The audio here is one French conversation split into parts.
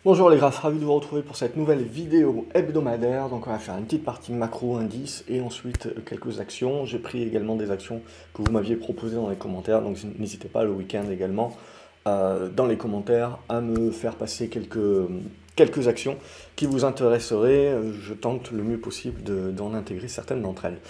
Bonjour les graphes, ravi de vous retrouver pour cette nouvelle vidéo hebdomadaire. Donc on va faire une petite partie macro indice et ensuite quelques actions. J'ai pris également des actions que vous m'aviez proposées dans les commentaires, donc n'hésitez pas le week-end également dans les commentaires à me faire passer quelques actions qui vous intéresseraient. Je tente le mieux possible d'en intégrer certaines d'entre elles.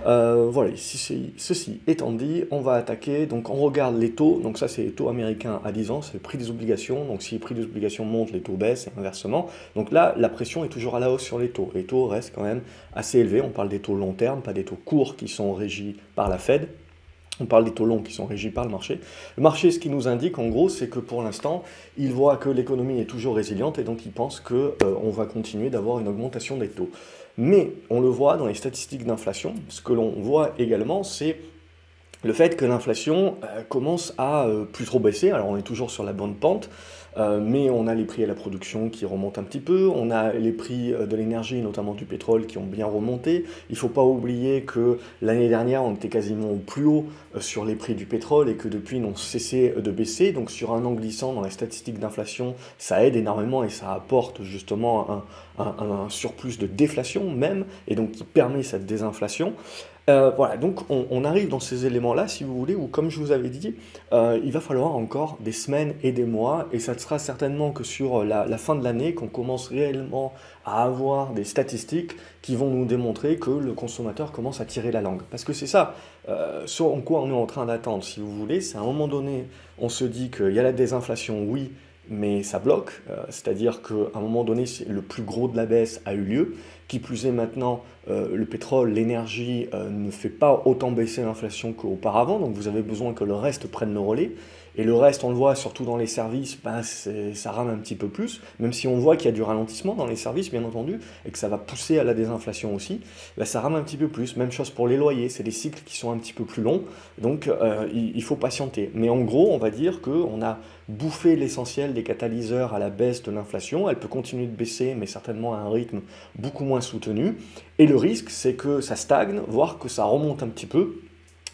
Voilà, ceci étant dit, on va attaquer. Donc on regarde les taux. Donc ça c'est les taux américains à 10 ans, c'est le prix des obligations. Donc si le prix des obligations monte, les taux baissent et inversement. Donc là, la pression est toujours à la hausse sur les taux. Les taux restent quand même assez élevés. On parle des taux long terme, pas des taux courts qui sont régis par la Fed. On parle des taux longs qui sont régis par le marché. Le marché, ce qui nous indique en gros, c'est que pour l'instant, il voit que l'économie est toujours résiliente et donc il pense qu'on va continuer d'avoir une augmentation des taux. Mais on le voit dans les statistiques d'inflation, ce que l'on voit également, c'est le fait que l'inflation commence à plus trop baisser. Alors on est toujours sur la bonne pente, mais on a les prix à la production qui remontent un petit peu, on a les prix de l'énergie, notamment du pétrole, qui ont bien remonté. Il ne faut pas oublier que l'année dernière, on était quasiment au plus haut sur les prix du pétrole et que depuis, ils n'ont cessé de baisser. Donc sur un an glissant dans les statistiques d'inflation, ça aide énormément et ça apporte justement un surplus de déflation même, et donc qui permet cette désinflation. Voilà, donc on arrive dans ces éléments-là, si vous voulez, où, comme je vous avais dit, il va falloir encore des semaines et des mois, et ça sera certainement que sur la fin de l'année qu'on commence réellement à avoir des statistiques qui vont nous démontrer que le consommateur commence à tirer la langue. Parce que c'est ça, ce en quoi on est en train d'attendre, si vous voulez, c'est à un moment donné, on se dit qu'il y a la désinflation, oui, mais ça bloque, c'est-à-dire qu'à un moment donné, le plus gros de la baisse a eu lieu. Qui plus est maintenant, le pétrole, l'énergie ne fait pas autant baisser l'inflation qu'auparavant, donc vous avez besoin que le reste prenne le relais. Et le reste, on le voit surtout dans les services, ben ça rame un petit peu plus, même si on voit qu'il y a du ralentissement dans les services, bien entendu, et que ça va pousser à la désinflation aussi, ben ça rame un petit peu plus. Même chose pour les loyers, c'est des cycles qui sont un petit peu plus longs, donc il faut patienter. Mais en gros, on va dire qu'on a bouffé l'essentiel des catalyseurs à la baisse de l'inflation. Elle peut continuer de baisser, mais certainement à un rythme beaucoup moins soutenu. Et le risque, c'est que ça stagne, voire que ça remonte un petit peu,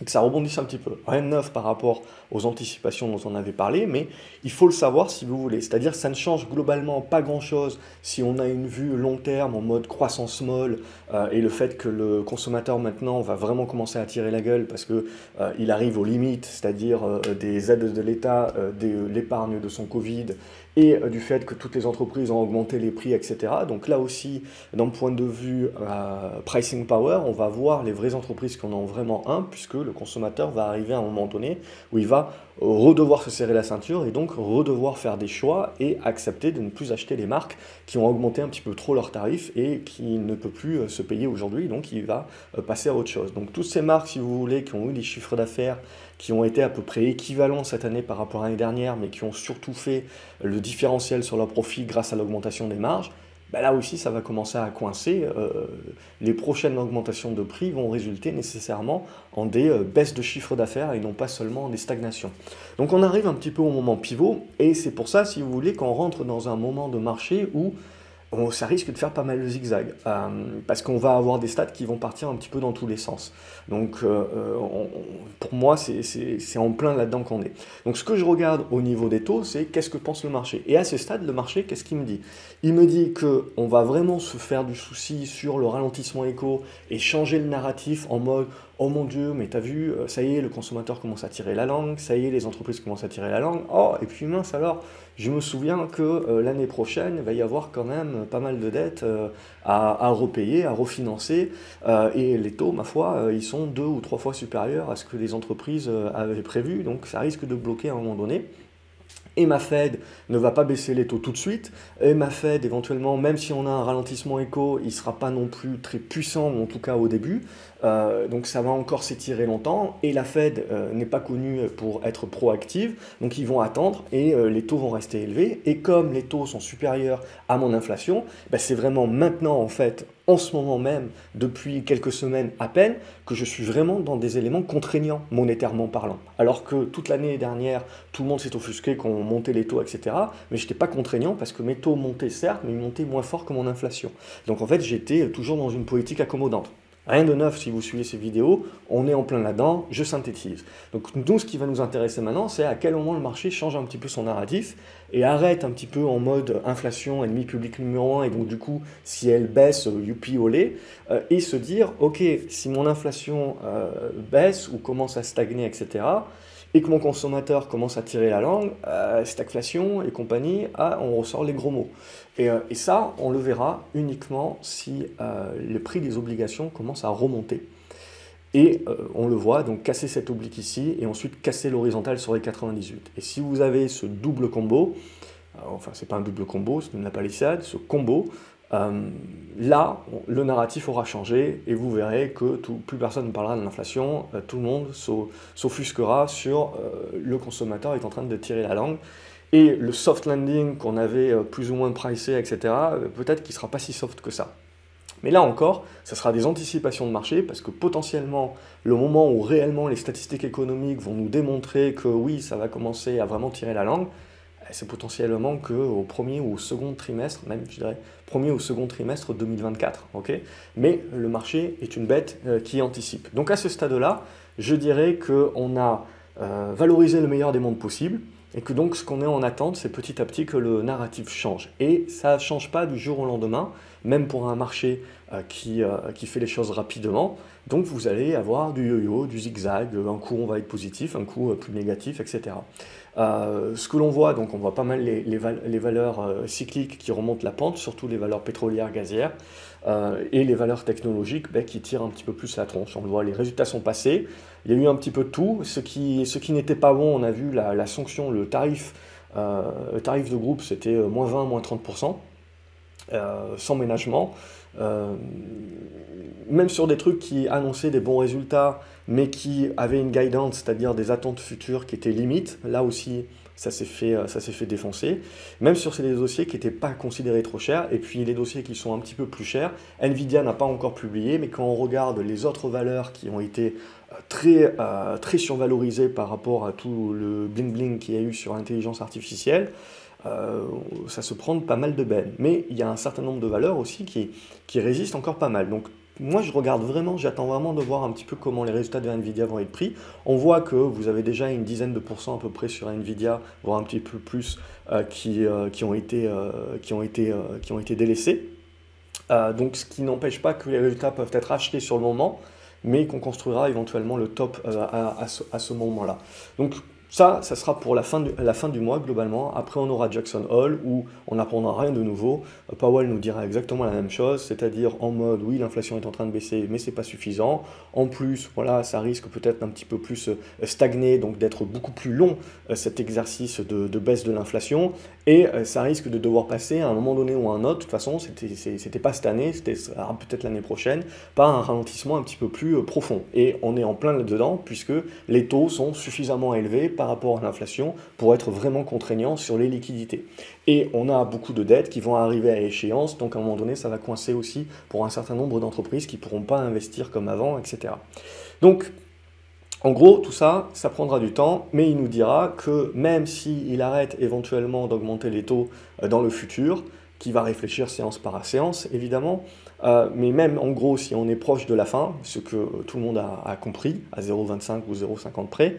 que ça rebondisse un petit peu. Rien de neuf par rapport aux anticipations dont on avait parlé, mais il faut le savoir si vous voulez. C'est-à-dire que ça ne change globalement pas grand-chose si on a une vue long terme en mode croissance molle et le fait que le consommateur maintenant va vraiment commencer à tirer la gueule parce que il arrive aux limites, c'est-à-dire des aides de l'État, de l'épargne de son Covid et du fait que toutes les entreprises ont augmenté les prix, etc. Donc là aussi, d'un point de vue pricing power, on va voir les vraies entreprises qui en ont vraiment un, puisque le consommateur va arriver à un moment donné où il va redevoir se serrer la ceinture et donc redevoir faire des choix et accepter de ne plus acheter les marques qui ont augmenté un petit peu trop leurs tarifs et qui ne peut plus se payer aujourd'hui, donc il va passer à autre chose. Donc toutes ces marques, si vous voulez, qui ont eu des chiffres d'affaires qui ont été à peu près équivalents cette année par rapport à l'année dernière, mais qui ont surtout fait le différentiel sur leur profit grâce à l'augmentation des marges, ben là aussi ça va commencer à coincer. Les prochaines augmentations de prix vont résulter nécessairement en des baisses de chiffre d'affaires et non pas seulement en des stagnations. Donc on arrive un petit peu au moment pivot et c'est pour ça, si vous voulez, qu'on rentre dans un moment de marché où ça risque de faire pas mal de zigzags, parce qu'on va avoir des stats qui vont partir un petit peu dans tous les sens. Donc pour moi, c'est en plein là-dedans qu'on est. Donc ce que je regarde au niveau des taux, c'est qu'est-ce que pense le marché. Et à ce stade, le marché, qu'est-ce qu'il me dit? Il me dit qu'on va vraiment se faire du souci sur le ralentissement éco et changer le narratif en mode oh mon Dieu, mais t'as vu, ça y est, le consommateur commence à tirer la langue, ça y est, les entreprises commencent à tirer la langue. Oh, et puis mince alors, je me souviens que l'année prochaine, il va y avoir quand même pas mal de dettes à repayer, à refinancer, et les taux, ma foi, ils sont 2 ou 3 fois supérieurs à ce que les entreprises avaient prévu, donc ça risque de bloquer à un moment donné. Et ma Fed ne va pas baisser les taux tout de suite, et ma Fed éventuellement, même si on a un ralentissement éco, il ne sera pas non plus très puissant, en tout cas au début, donc ça va encore s'étirer longtemps, et la Fed n'est pas connue pour être proactive, donc ils vont attendre, et les taux vont rester élevés, et comme les taux sont supérieurs à mon inflation, ben c'est vraiment maintenant en fait, en ce moment même, depuis quelques semaines à peine, que je suis vraiment dans des éléments contraignants, monétairement parlant. Alors que toute l'année dernière, tout le monde s'est offusqué qu'on montait les taux, etc. Mais je n'étais pas contraignant parce que mes taux montaient certes, mais ils montaient moins fort que mon inflation. Donc en fait, j'étais toujours dans une politique accommodante. Rien de neuf si vous suivez ces vidéos, on est en plein là-dedans, je synthétise. Donc nous, ce qui va nous intéresser maintenant, c'est à quel moment le marché change un petit peu son narratif et arrête un petit peu en mode inflation, ennemi public numéro un, et donc du coup, si elle baisse, youpi olé, et se dire, ok, si mon inflation baisse ou commence à stagner, etc., et que mon consommateur commence à tirer la langue, stagflation et compagnie, on ressort les gros mots. Et ça, on le verra uniquement si le prix des obligations commence à remonter. Et on le voit, donc casser cette oblique ici, et ensuite casser l'horizontale sur les 98. Et si vous avez ce double combo, enfin c'est pas un double combo, c'est une palissade, ce combo, là, le narratif aura changé, et vous verrez que plus personne ne parlera de l'inflation, tout le monde s'offusquera sur le consommateur est en train de tirer la langue, et le soft landing qu'on avait plus ou moins pricé, etc., peut-être qu'il ne sera pas si soft que ça. Mais là encore, ça sera des anticipations de marché, parce que potentiellement, le moment où réellement les statistiques économiques vont nous démontrer que oui, ça va commencer à vraiment tirer la langue, c'est potentiellement qu'au premier ou au second trimestre, même je dirais premier ou second trimestre 2024. Okay, mais le marché est une bête qui anticipe. Donc à ce stade-là, je dirais qu'on a valorisé le meilleur des mondes possibles, et que donc ce qu'on est en attente, c'est petit à petit que le narratif change. Et ça ne change pas du jour au lendemain, même pour un marché qui fait les choses rapidement. Donc vous allez avoir du yo-yo, du zigzag, un coup on va être positif, un coup plus négatif, etc. Ce que l'on voit, donc on voit pas mal les valeurs cycliques qui remontent la pente, surtout les valeurs pétrolières, gazières, et les valeurs technologiques qui tirent un petit peu plus la tronche. On le voit, les résultats sont passés, il y a eu un petit peu de tout. Ce qui n'était pas bon, on a vu la sanction, le tarif de groupe, c'était moins 20, moins 30%. Sans ménagement, même sur des trucs qui annonçaient des bons résultats, mais qui avaient une guidance, c'est-à-dire des attentes futures qui étaient limites, là aussi ça s'est fait défoncer, même sur ces dossiers qui n'étaient pas considérés trop chers, et puis les dossiers qui sont un petit peu plus chers, Nvidia n'a pas encore publié, mais quand on regarde les autres valeurs qui ont été très survalorisées par rapport à tout le bling-bling qu'il y a eu sur l'intelligence artificielle, ça se prend pas mal de bennes. Mais il y a un certain nombre de valeurs aussi qui résistent encore pas mal. Donc moi je regarde vraiment, j'attends vraiment de voir un petit peu comment les résultats de Nvidia vont être pris. On voit que vous avez déjà une dizaine de pourcents à peu près sur Nvidia, voire un petit peu plus, qui ont été délaissés. Donc ce qui n'empêche pas que les résultats peuvent être achetés sur le moment, mais qu'on construira éventuellement le top à ce moment-là. Donc ça sera pour la fin du mois globalement. Après, on aura Jackson Hole où on n'apprendra rien de nouveau. Powell nous dira exactement la même chose, c'est-à-dire en mode oui, l'inflation est en train de baisser, mais c'est pas suffisant. En plus, voilà, ça risque peut-être un petit peu plus stagner, donc d'être beaucoup plus long cet exercice de baisse de l'inflation. Et ça risque de devoir passer à un moment donné ou à un autre. De toute façon, c'était pas cette année, c'était peut-être l'année prochaine, par un ralentissement un petit peu plus profond. Et on est en plein là-dedans puisque les taux sont suffisamment élevés par rapport à l'inflation pour être vraiment contraignants sur les liquidités. Et on a beaucoup de dettes qui vont arriver à échéance, donc à un moment donné, ça va coincer aussi pour un certain nombre d'entreprises qui ne pourront pas investir comme avant, etc. Donc, en gros, tout ça, ça prendra du temps, mais il nous dira que même s'il arrête éventuellement d'augmenter les taux dans le futur, qui va réfléchir séance par séance, évidemment, mais même en gros, si on est proche de la fin, ce que tout le monde a compris, à 0,25 ou 0,50 près,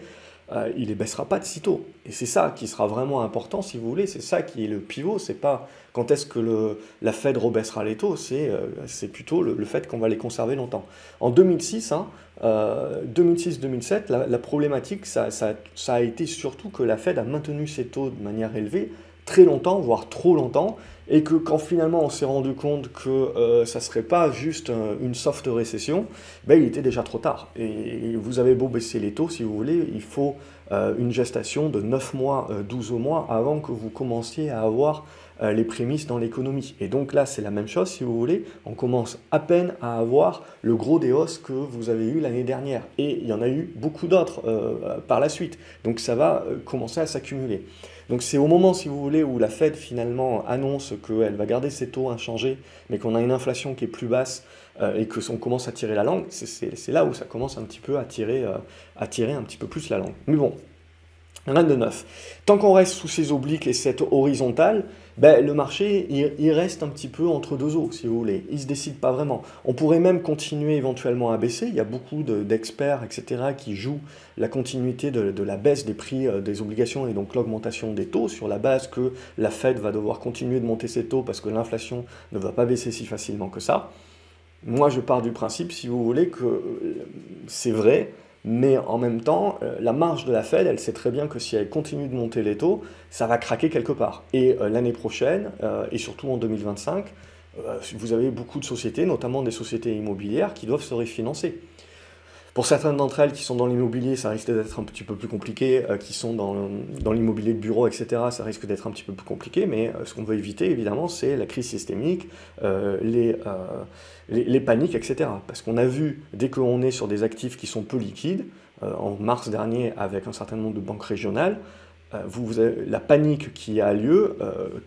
il ne les baissera pas de sitôt. Et c'est ça qui sera vraiment important, si vous voulez, c'est ça qui est le pivot, c'est pas quand est-ce que la Fed rebaissera les taux, c'est plutôt le fait qu'on va les conserver longtemps. En 2006, 2006-2007, la problématique, ça a été surtout que la Fed a maintenu ses taux de manière élevée très longtemps, voire trop longtemps, et que quand finalement on s'est rendu compte que ça ne serait pas juste une soft récession, il était déjà trop tard. Et vous avez beau baisser les taux, si vous voulez, il faut une gestation de 9 mois, 12 mois avant que vous commenciez à avoir les prémices dans l'économie. Et donc là, c'est la même chose, si vous voulez, on commence à peine à avoir le gros des hausses que vous avez eu l'année dernière. Et il y en a eu beaucoup d'autres par la suite. Donc ça va commencer à s'accumuler. Donc c'est au moment, si vous voulez, où la Fed finalement annonce qu'elle va garder ses taux inchangés, mais qu'on a une inflation qui est plus basse et qu'on commence à tirer la langue, c'est là où ça commence un petit peu à tirer un petit peu plus la langue. Mais bon, Rien de neuf. Tant qu'on reste sous ces obliques et cette horizontale, ben, le marché, il reste un petit peu entre deux eaux, si vous voulez. Il ne se décide pas vraiment. On pourrait même continuer éventuellement à baisser. Il y a beaucoup d'experts, etc., qui jouent la continuité de la baisse des prix des obligations et donc l'augmentation des taux sur la base que la Fed va devoir continuer de monter ses taux parce que l'inflation ne va pas baisser si facilement que ça. Moi, je pars du principe, si vous voulez, que c'est vrai, mais en même temps, la marge de la Fed, elle sait très bien que si elle continue de monter les taux, ça va craquer quelque part. Et l'année prochaine, et surtout en 2025, vous avez beaucoup de sociétés, notamment des sociétés immobilières, qui doivent se refinancer. Pour certaines d'entre elles qui sont dans l'immobilier, ça risque d'être un petit peu plus compliqué, qui sont dans l'immobilier de bureau, etc., ça risque d'être un petit peu plus compliqué, mais ce qu'on veut éviter, évidemment, c'est la crise systémique, les paniques, etc. Parce qu'on a vu, dès qu'on est sur des actifs qui sont peu liquides, en mars dernier, avec un certain nombre de banques régionales, la panique qui a lieu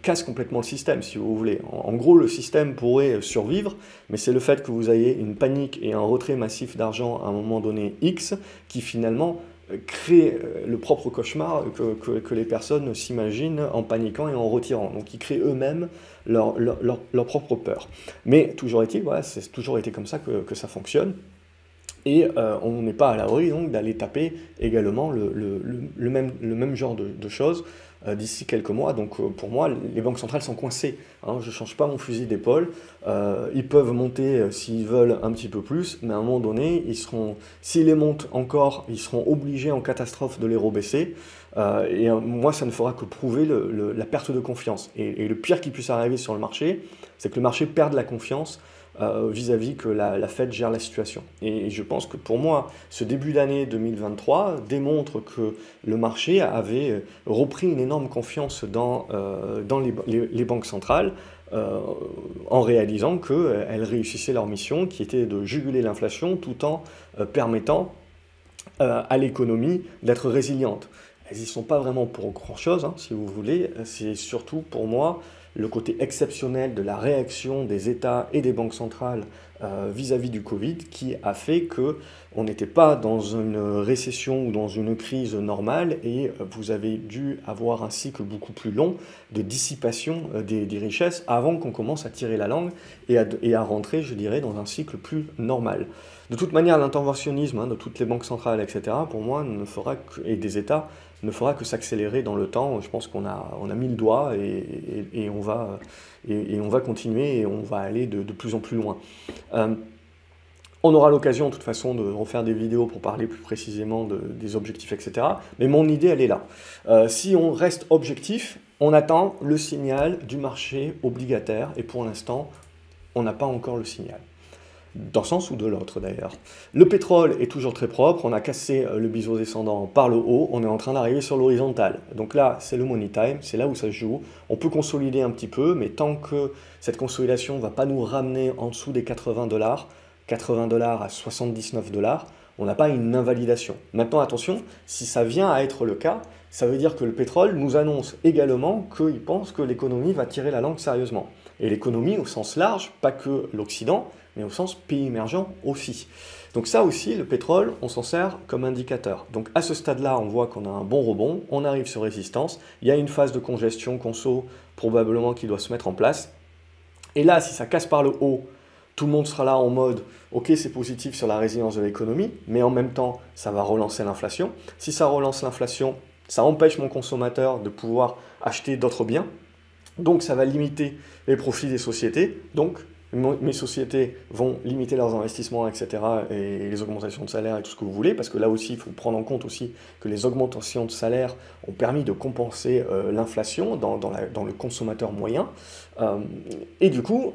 casse complètement le système, si vous voulez. En gros, le système pourrait survivre, mais c'est le fait que vous ayez une panique et un retrait massif d'argent à un moment donné X qui finalement crée le propre cauchemar que les personnes s'imaginent en paniquant et en retirant. Donc ils créent eux-mêmes leur propre peur. Mais toujours est-il, voilà, c'est toujours été comme ça que ça fonctionne. Et on n'est pas à l'abri donc d'aller taper également le même genre de choses d'ici quelques mois. Donc pour moi, les banques centrales sont coincées. Hein, je ne change pas mon fusil d'épaule. Ils peuvent monter s'ils veulent un petit peu plus, mais à un moment donné, s'ils les montent encore, ils seront obligés en catastrophe de les rebaisser. Moi, ça ne fera que prouver la perte de confiance. Et le pire qui puisse arriver sur le marché, c'est que le marché perde la confiance vis-à-vis que la Fed gère la situation. Et je pense que pour moi, ce début d'année 2023 démontre que le marché avait repris une énorme confiance dans les banques centrales en réalisant qu'elles réussissaient leur mission qui était de juguler l'inflation tout en permettant à l'économie d'être résiliente. Elles n'y sont pas vraiment pour grand-chose, hein, si vous voulez. C'est surtout pour moi le côté exceptionnel de la réaction des États et des banques centrales vis-à-vis du Covid qui a fait qu'on n'était pas dans une récession ou dans une crise normale et vous avez dû avoir un cycle beaucoup plus long de dissipation des richesses avant qu'on commence à tirer la langue et à rentrer, je dirais, dans un cycle plus normal. De toute manière, l'interventionnisme de toutes les banques centrales, etc., pour moi, et des États, ne fera que s'accélérer dans le temps. Je pense qu'on a mis le doigt et on va continuer et on va aller de plus en plus loin. On aura l'occasion de toute façon de refaire des vidéos pour parler plus précisément des objectifs, etc. Mais mon idée, elle est là. Si on reste objectif, on attend le signal du marché obligataire et pour l'instant, on n'a pas encore le signal. D'un sens ou de l'autre d'ailleurs. Le pétrole est toujours très propre, on a cassé le biseau descendant par le haut, on est en train d'arriver sur l'horizontale. Donc là, c'est le money time, c'est là où ça se joue. On peut consolider un petit peu, mais tant que cette consolidation ne va pas nous ramener en dessous des 80 $, à 79 $, on n'a pas une invalidation. Maintenant, attention, si ça vient à être le cas, ça veut dire que le pétrole nous annonce également qu'il pense que l'économie va tirer la langue sérieusement. Et l'économie au sens large, pas que l'Occident, mais au sens pays émergents aussi. Donc ça aussi, le pétrole, on s'en sert comme indicateur. Donc à ce stade-là, on voit qu'on a un bon rebond, on arrive sur résistance, il y a une phase de congestion conso probablement qui doit se mettre en place. Et là, si ça casse par le haut, tout le monde sera là en mode « Ok, c'est positif sur la résilience de l'économie, mais en même temps, ça va relancer l'inflation. Si ça relance l'inflation, ça empêche mon consommateur de pouvoir acheter d'autres biens. Donc ça va limiter les profits des sociétés. Donc mes sociétés vont limiter leurs investissements, etc. et les augmentations de salaire et tout ce que vous voulez, parce que là aussi, il faut prendre en compte aussi que les augmentations de salaire ont permis de compenser l'inflation dans le consommateur moyen. Et du coup,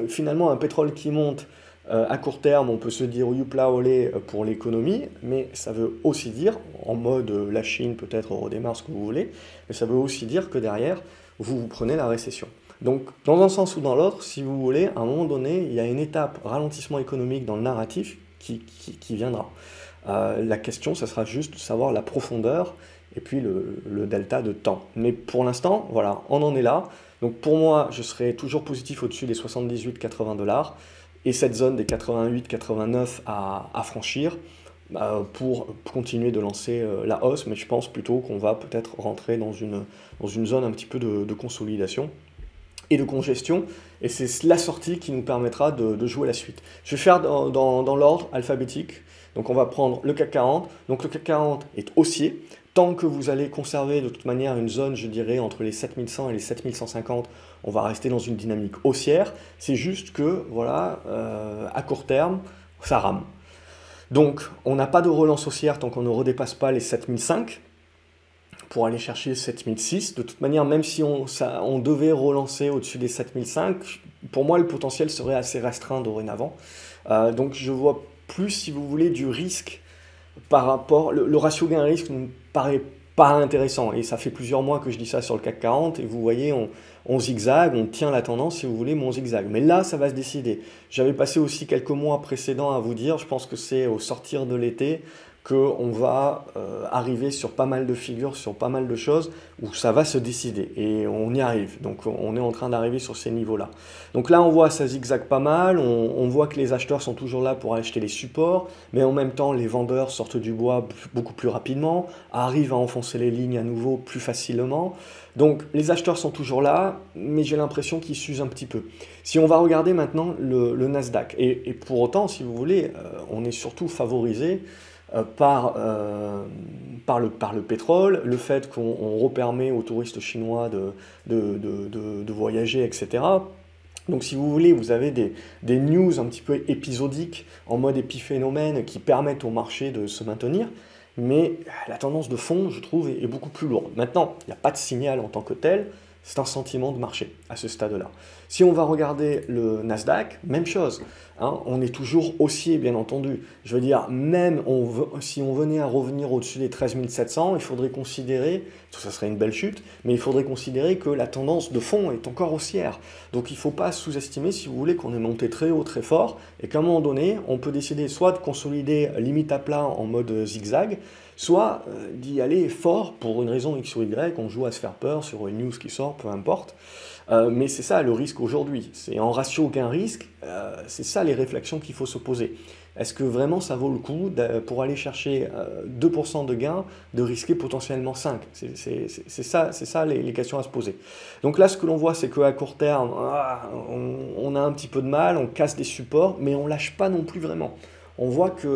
finalement, un pétrole qui monte à court terme, on peut se dire youpla olé pour l'économie, mais ça veut aussi dire, en mode la Chine peut-être redémarre ce que vous voulez, mais ça veut aussi dire que derrière, vous prenez la récession. Donc, dans un sens ou dans l'autre, si vous voulez, à un moment donné, il y a une étape ralentissement économique dans le narratif qui viendra. La question, ça sera juste de savoir la profondeur et puis le delta de temps. Mais pour l'instant, voilà, on en est là. Donc pour moi, je serai toujours positif au-dessus des 78-80 $, et cette zone des 88-89 à franchir, pour continuer de lancer la hausse, mais je pense plutôt qu'on va peut-être rentrer dans une zone un petit peu de consolidation et de congestion, et c'est la sortie qui nous permettra de jouer la suite. Je vais faire dans l'ordre alphabétique, donc on va prendre le CAC 40, donc le CAC 40 est haussier, tant que vous allez conserver de toute manière une zone, je dirais, entre les 7100 et les 7150, on va rester dans une dynamique haussière, c'est juste que, voilà, à court terme, ça rame. Donc, on n'a pas de relance haussière tant qu'on ne redépasse pas les 7005 pour aller chercher 7006. De toute manière, même si on devait relancer au-dessus des 7005, pour moi, le potentiel serait assez restreint dorénavant. Donc, je vois plus, si vous voulez, du risque par rapport... Le ratio gain-risque ne me paraît pas intéressant. Et ça fait plusieurs mois que je dis ça sur le CAC 40. Et vous voyez, on zigzague, on tient la tendance, si vous voulez, mais on zigzague. Mais là, ça va se décider. J'avais passé aussi quelques mois précédents à vous dire, je pense que c'est au sortir de l'été, qu'on va arriver sur pas mal de figures, sur pas mal de choses, où ça va se décider. Et on y arrive. Donc on est en train d'arriver sur ces niveaux-là. Donc là, on voit ça zigzague pas mal. On voit que les acheteurs sont toujours là pour acheter les supports, mais en même temps, les vendeurs sortent du bois beaucoup plus rapidement, arrivent à enfoncer les lignes à nouveau plus facilement. Donc les acheteurs sont toujours là, mais j'ai l'impression qu'ils s'usent un petit peu. Si on va regarder maintenant le Nasdaq, et pour autant, si vous voulez, on est surtout favorisé par le pétrole, le fait qu'on repermet aux touristes chinois de voyager, etc. Donc si vous voulez, vous avez des news un petit peu épisodiques, en mode épiphénomène, qui permettent au marché de se maintenir, mais la tendance de fond, je trouve, est beaucoup plus lourde. Maintenant, il n'y a pas de signal en tant que tel, c'est un sentiment de marché à ce stade-là. Si on va regarder le Nasdaq, même chose. Hein, on est toujours haussier, bien entendu. Je veux dire, même si on venait à revenir au-dessus des 13 700, il faudrait considérer, ça serait une belle chute, mais il faudrait considérer que la tendance de fond est encore haussière. Donc il ne faut pas sous-estimer, si vous voulez, qu'on est monté très haut, très fort, et qu'à un moment donné, on peut décider soit de consolider limite à plat en mode zigzag, soit d'y aller fort pour une raison X ou Y, on joue à se faire peur sur une news qui sort, peu importe. Mais c'est ça le risque aujourd'hui, c'est en ratio gain-risque, c'est ça les réflexions qu'il faut se poser. Est-ce que vraiment ça vaut le coup, pour aller chercher 2% de gain, de risquer potentiellement 5? C'est ça les questions à se poser. Donc là, ce que l'on voit, c'est qu'à court terme, on a un petit peu de mal, on casse des supports, mais on ne lâche pas non plus vraiment. On voit qu'il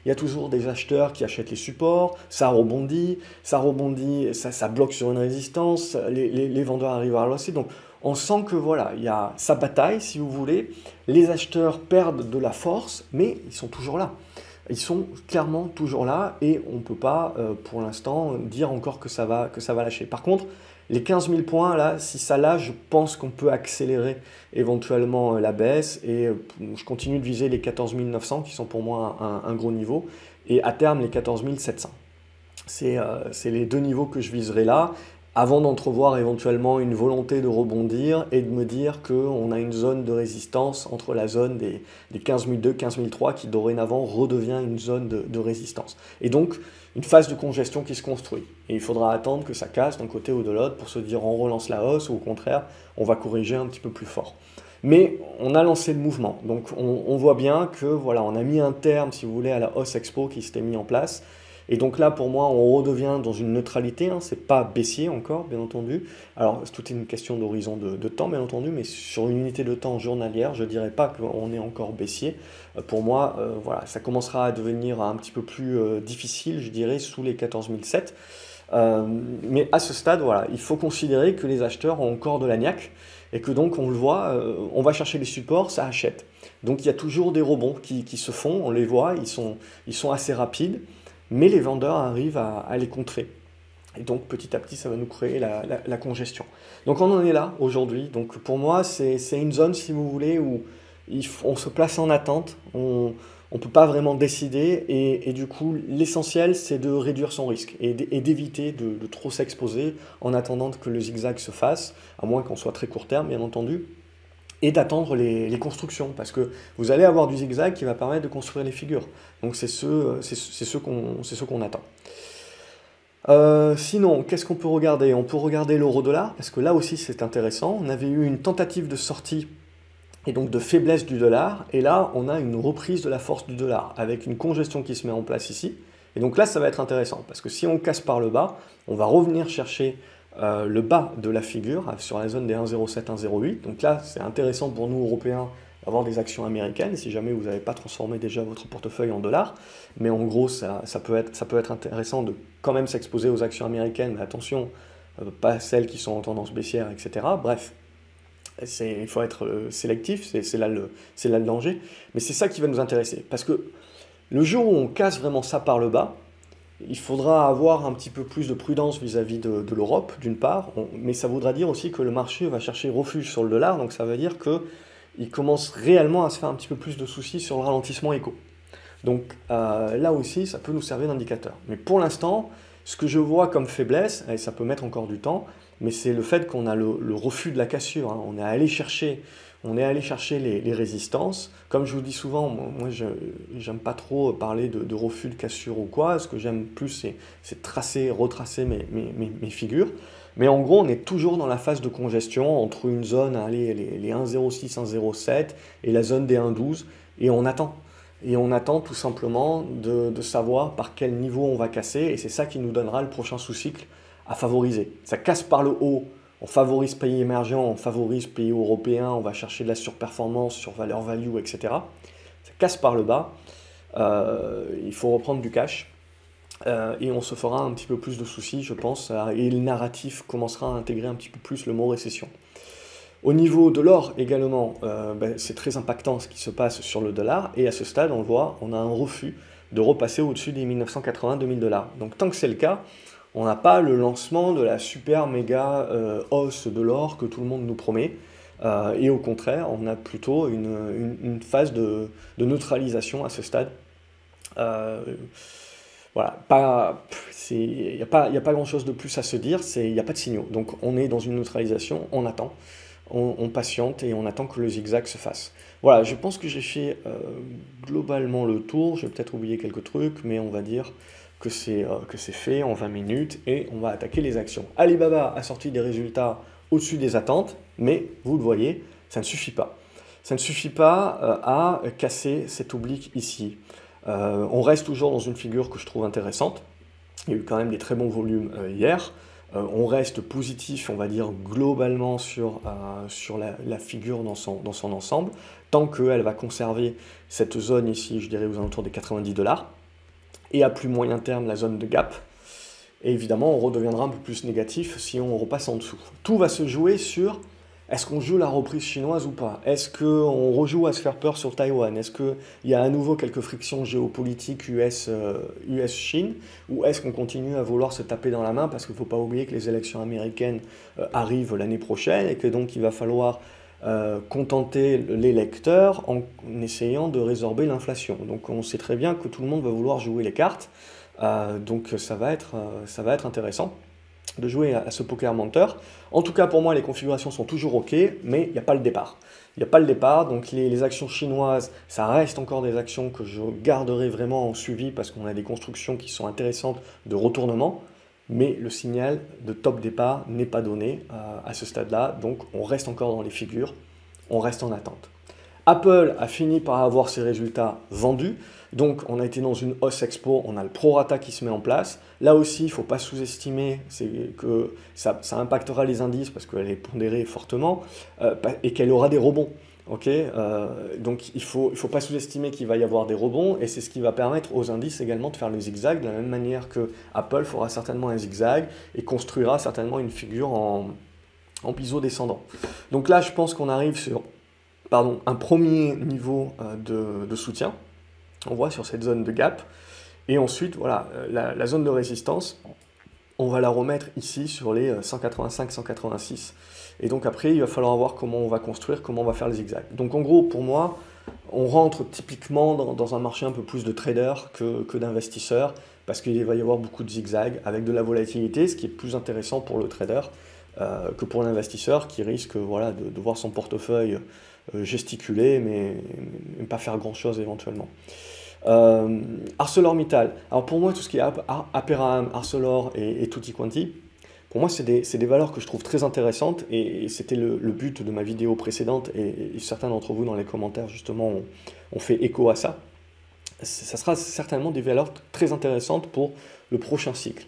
y a toujours des acheteurs qui achètent les supports, ça rebondit, ça bloque sur une résistance, les vendeurs arrivent à relancer. Donc on sent que voilà, il y a sa bataille, si vous voulez. Les acheteurs perdent de la force, mais ils sont toujours là. Ils sont clairement toujours là et on ne peut pas, pour l'instant, dire encore que ça va lâcher. Par contre, les 15 000 points, là, si ça lâche, je pense qu'on peut accélérer éventuellement la baisse. Et je continue de viser les 14 900 qui sont pour moi un gros niveau. Et à terme, les 14 700. C'est les deux niveaux que je viserai là, avant d'entrevoir éventuellement une volonté de rebondir et de me dire qu'on a une zone de résistance entre la zone des 15 200, 15 300 qui dorénavant redevient une zone de résistance. Et donc, une phase de congestion qui se construit. Et il faudra attendre que ça casse d'un côté ou de l'autre pour se dire on relance la hausse ou au contraire, on va corriger un petit peu plus fort. Mais on a lancé le mouvement, donc on voit bien que voilà, on a mis un terme, si vous voulez, à la hausse expo qui s'était mis en place. Et donc là, pour moi, on redevient dans une neutralité, hein, c'est pas baissier encore, bien entendu. Alors, c'est toute une question d'horizon de temps, bien entendu, mais sur une unité de temps journalière, je dirais pas qu'on est encore baissier. Pour moi, voilà, ça commencera à devenir un petit peu plus difficile, je dirais, sous les 14 700. Mais à ce stade, voilà, il faut considérer que les acheteurs ont encore de la niaque et que donc, on le voit, on va chercher les supports, ça achète. Donc, il y a toujours des rebonds qui se font, on les voit, ils sont assez rapides. Mais les vendeurs arrivent à les contrer. Et donc, petit à petit, ça va nous créer la congestion. Donc, on en est là aujourd'hui. Donc, pour moi, c'est une zone, si vous voulez, où on se place en attente. On ne peut pas vraiment décider. Et du coup, l'essentiel, c'est de réduire son risque et d'éviter de trop s'exposer en attendant que le zigzag se fasse, à moins qu'on soit très court terme, bien entendu. Et d'attendre les constructions, parce que vous allez avoir du zigzag qui va permettre de construire les figures. Donc c'est ce qu'on attend. Sinon, qu'est-ce qu'on peut regarder? On peut regarder l'euro-dollar, parce que là aussi c'est intéressant. On avait eu une tentative de sortie et donc de faiblesse du dollar. Et là, on a une reprise de la force du dollar avec une congestion qui se met en place ici. Et donc là, ça va être intéressant parce que si on casse par le bas, on va revenir chercher le bas de la figure sur la zone des 1,07, 1,08. Donc là, c'est intéressant pour nous, Européens, d'avoir des actions américaines, si jamais vous n'avez pas transformé déjà votre portefeuille en dollars. Mais en gros, ça peut être intéressant de quand même s'exposer aux actions américaines, mais attention, pas celles qui sont en tendance baissière, etc. Bref, il faut être sélectif, c'est là le danger. Mais c'est ça qui va nous intéresser. Parce que le jour où on casse vraiment ça par le bas, il faudra avoir un petit peu plus de prudence vis-à-vis de l'Europe, d'une part, mais ça voudra dire aussi que le marché va chercher refuge sur le dollar, donc ça veut dire qu'il commence réellement à se faire un petit peu plus de soucis sur le ralentissement éco. Donc là aussi, ça peut nous servir d'indicateur. Mais pour l'instant, ce que je vois comme faiblesse, et ça peut mettre encore du temps, mais c'est le fait qu'on a le refus de la cassure. Hein. On est allé chercher les résistances. Comme je vous dis souvent, moi je n'aime pas trop parler de refus de cassure ou quoi. Ce que j'aime plus, c'est retracer mes figures. Mais en gros, on est toujours dans la phase de congestion entre une zone, allez, les 1,06, 1,07 et la zone des 1,12. Et on attend. Et on attend tout simplement de savoir par quel niveau on va casser. Et c'est ça qui nous donnera le prochain sous-cycle à favoriser. Ça casse par le haut. On favorise pays émergents, on favorise pays européens, on va chercher de la surperformance sur valeur value, etc. Ça casse par le bas, il faut reprendre du cash, et on se fera un petit peu plus de soucis, je pense, et le narratif commencera à intégrer un petit peu plus le mot récession. Au niveau de l'or également, c'est très impactant ce qui se passe sur le dollar, et à ce stade, on le voit, on a un refus de repasser au-dessus des 1980-2000 $. Donc tant que c'est le cas, on n'a pas le lancement de la super méga hausse de l'or que tout le monde nous promet. Et au contraire, on a plutôt une phase de neutralisation à ce stade. Voilà, il n'y a pas grand-chose de plus à se dire, il n'y a pas de signaux. Donc on est dans une neutralisation, on attend, on patiente et on attend que le zigzag se fasse. Voilà, je pense que j'ai fait globalement le tour, j'ai peut-être oublié quelques trucs, mais on va dire que c'est fait en 20 minutes et on va attaquer les actions. Alibaba a sorti des résultats au-dessus des attentes, mais vous le voyez, ça ne suffit pas. Ça ne suffit pas à casser cet oblique ici. On reste toujours dans une figure que je trouve intéressante. Il y a eu quand même des très bons volumes hier. On reste positif, on va dire, globalement sur la figure dans son ensemble, tant qu'elle va conserver cette zone ici, je dirais aux alentours des 90 $. Et à plus moyen terme, la zone de gap. Et évidemment, on redeviendra un peu plus négatif si on repasse en dessous. Tout va se jouer sur est-ce qu'on joue la reprise chinoise ou pas? Est-ce qu'on rejoue à se faire peur sur Taïwan? Est-ce qu'il y a à nouveau quelques frictions géopolitiques US-Chine? Ou est-ce qu'on continue à vouloir se taper dans la main? Parce qu'il ne faut pas oublier que les élections américaines arrivent l'année prochaine et que donc il va falloir contenter les lecteurs en essayant de résorber l'inflation. Donc on sait très bien que tout le monde va vouloir jouer les cartes, donc ça va être intéressant de jouer à ce poker menteur. En tout cas pour moi les configurations sont toujours ok, mais il n'y a pas le départ. Il n'y a pas le départ, donc les actions chinoises, ça reste encore des actions que je garderai vraiment en suivi parce qu'on a des constructions qui sont intéressantes de retournement. Mais le signal de top départ n'est pas donné à ce stade-là, donc on reste encore dans les figures, on reste en attente. Apple a fini par avoir ses résultats vendus, donc on a été dans une hausse expo, on a le prorata qui se met en place. Là aussi, il ne faut pas sous-estimer que ça impactera les indices parce qu'elle est pondérée fortement et qu'elle aura des rebonds. Okay, donc il ne faut pas sous-estimer qu'il va y avoir des rebonds et c'est ce qui va permettre aux indices également de faire le zigzag de la même manière que Apple fera certainement un zigzag et construira certainement une figure en biseau descendant. Donc là je pense qu'on arrive sur un premier niveau de soutien, on voit sur cette zone de gap et ensuite voilà la zone de résistance, on va la remettre ici sur les 185-186. Et donc après, il va falloir voir comment on va construire, comment on va faire le zigzag. Donc en gros, pour moi, on rentre typiquement dans un marché un peu plus de traders que d'investisseurs, parce qu'il va y avoir beaucoup de zigzags avec de la volatilité, ce qui est plus intéressant pour le trader que pour l'investisseur qui risque de voir son portefeuille gesticuler, mais pas faire grand-chose éventuellement. ArcelorMittal. Alors pour moi, tout ce qui est Aperam, Arcelor et Tutti Quanti, Pour moi, c'est des valeurs que je trouve très intéressantes et c'était le but de ma vidéo précédente et certains d'entre vous dans les commentaires justement ont fait écho à ça. Ça sera certainement des valeurs très intéressantes pour le prochain cycle.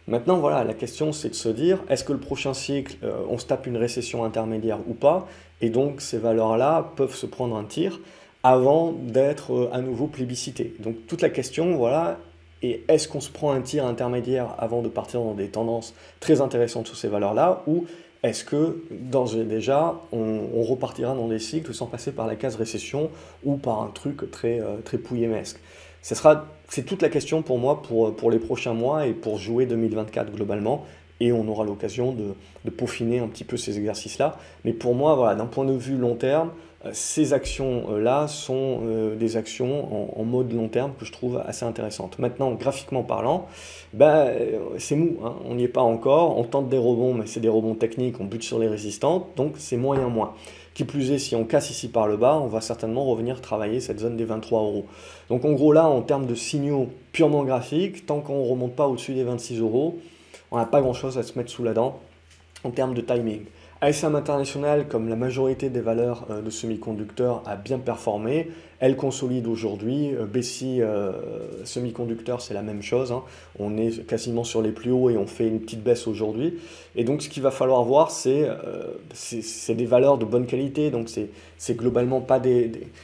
Maintenant, voilà, la question c'est de se dire, est-ce que le prochain cycle, on se tape une récession intermédiaire ou pas? Et donc ces valeurs-là peuvent se prendre un tir avant d'être à nouveau plébiscitées. Donc toute la question, voilà, et est-ce qu'on se prend un tir intermédiaire avant de partir dans des tendances très intéressantes sur ces valeurs-là, ou est-ce que d'ores et déjà on repartira dans des cycles sans passer par la case récession ou par un truc très pouillemesque? C'est toute la question pour moi pour les prochains mois et pour jouer 2024 globalement. Et on aura l'occasion de peaufiner un petit peu ces exercices-là. Mais pour moi, voilà, d'un point de vue long terme, ces actions-là sont des actions en mode long terme que je trouve assez intéressantes. Maintenant, graphiquement parlant, c'est mou, hein, on n'y est pas encore. On tente des rebonds, mais c'est des rebonds techniques, on bute sur les résistantes, donc c'est moyen moins. Qui plus est, si on casse ici par le bas, on va certainement revenir travailler cette zone des 23 euros. Donc en gros là, en termes de signaux purement graphiques, tant qu'on ne remonte pas au-dessus des 26 euros, on n'a pas grand-chose à se mettre sous la dent en termes de timing. ASM International, comme la majorité des valeurs de semi-conducteurs, a bien performé. Elle consolide aujourd'hui. Bessie Semi-conducteurs, c'est la même chose, hein. On est quasiment sur les plus hauts et on fait une petite baisse aujourd'hui. Et donc, ce qu'il va falloir voir, c'est des valeurs de bonne qualité. Donc, c'est globalement pas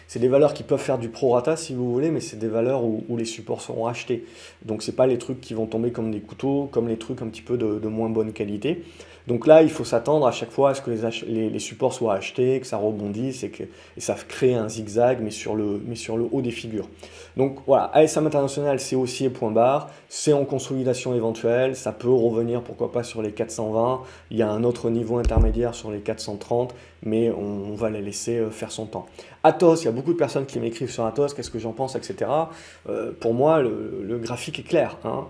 c'est des valeurs qui peuvent faire du prorata, si vous voulez, mais c'est des valeurs où les supports seront achetés. Donc, c'est pas les trucs qui vont tomber comme des couteaux, comme les trucs un petit peu de moins bonne qualité. Donc là, il faut s'attendre à chaque fois à ce que les supports soient achetés, que ça rebondisse et ça crée un zigzag, mais sur le haut des figures. Donc voilà, ASM International, c'est haussier point barre, c'est en consolidation éventuelle, ça peut revenir pourquoi pas sur les 420, il y a un autre niveau intermédiaire sur les 430, mais on va les laisser faire son temps. Atos, il y a beaucoup de personnes qui m'écrivent sur Atos, qu'est-ce que j'en pense, etc. Pour moi, le graphique est clair, hein.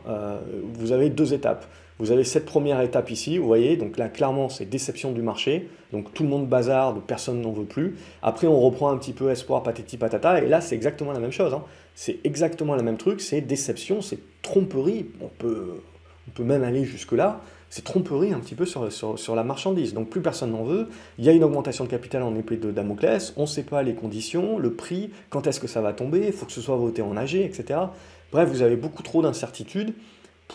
Vous avez deux étapes. Vous avez cette première étape ici, vous voyez, donc là clairement c'est déception du marché, donc tout le monde bazarde, personne n'en veut plus. Après on reprend un petit peu espoir, patati patata, et là c'est exactement la même chose, hein. C'est exactement le même truc, c'est déception, c'est tromperie, on peut même aller jusque là, c'est tromperie un petit peu sur la marchandise, donc plus personne n'en veut, il y a une augmentation de capital en épée de Damoclès, on ne sait pas les conditions, le prix, quand est-ce que ça va tomber, il faut que ce soit voté en AG, etc. Bref, vous avez beaucoup trop d'incertitudes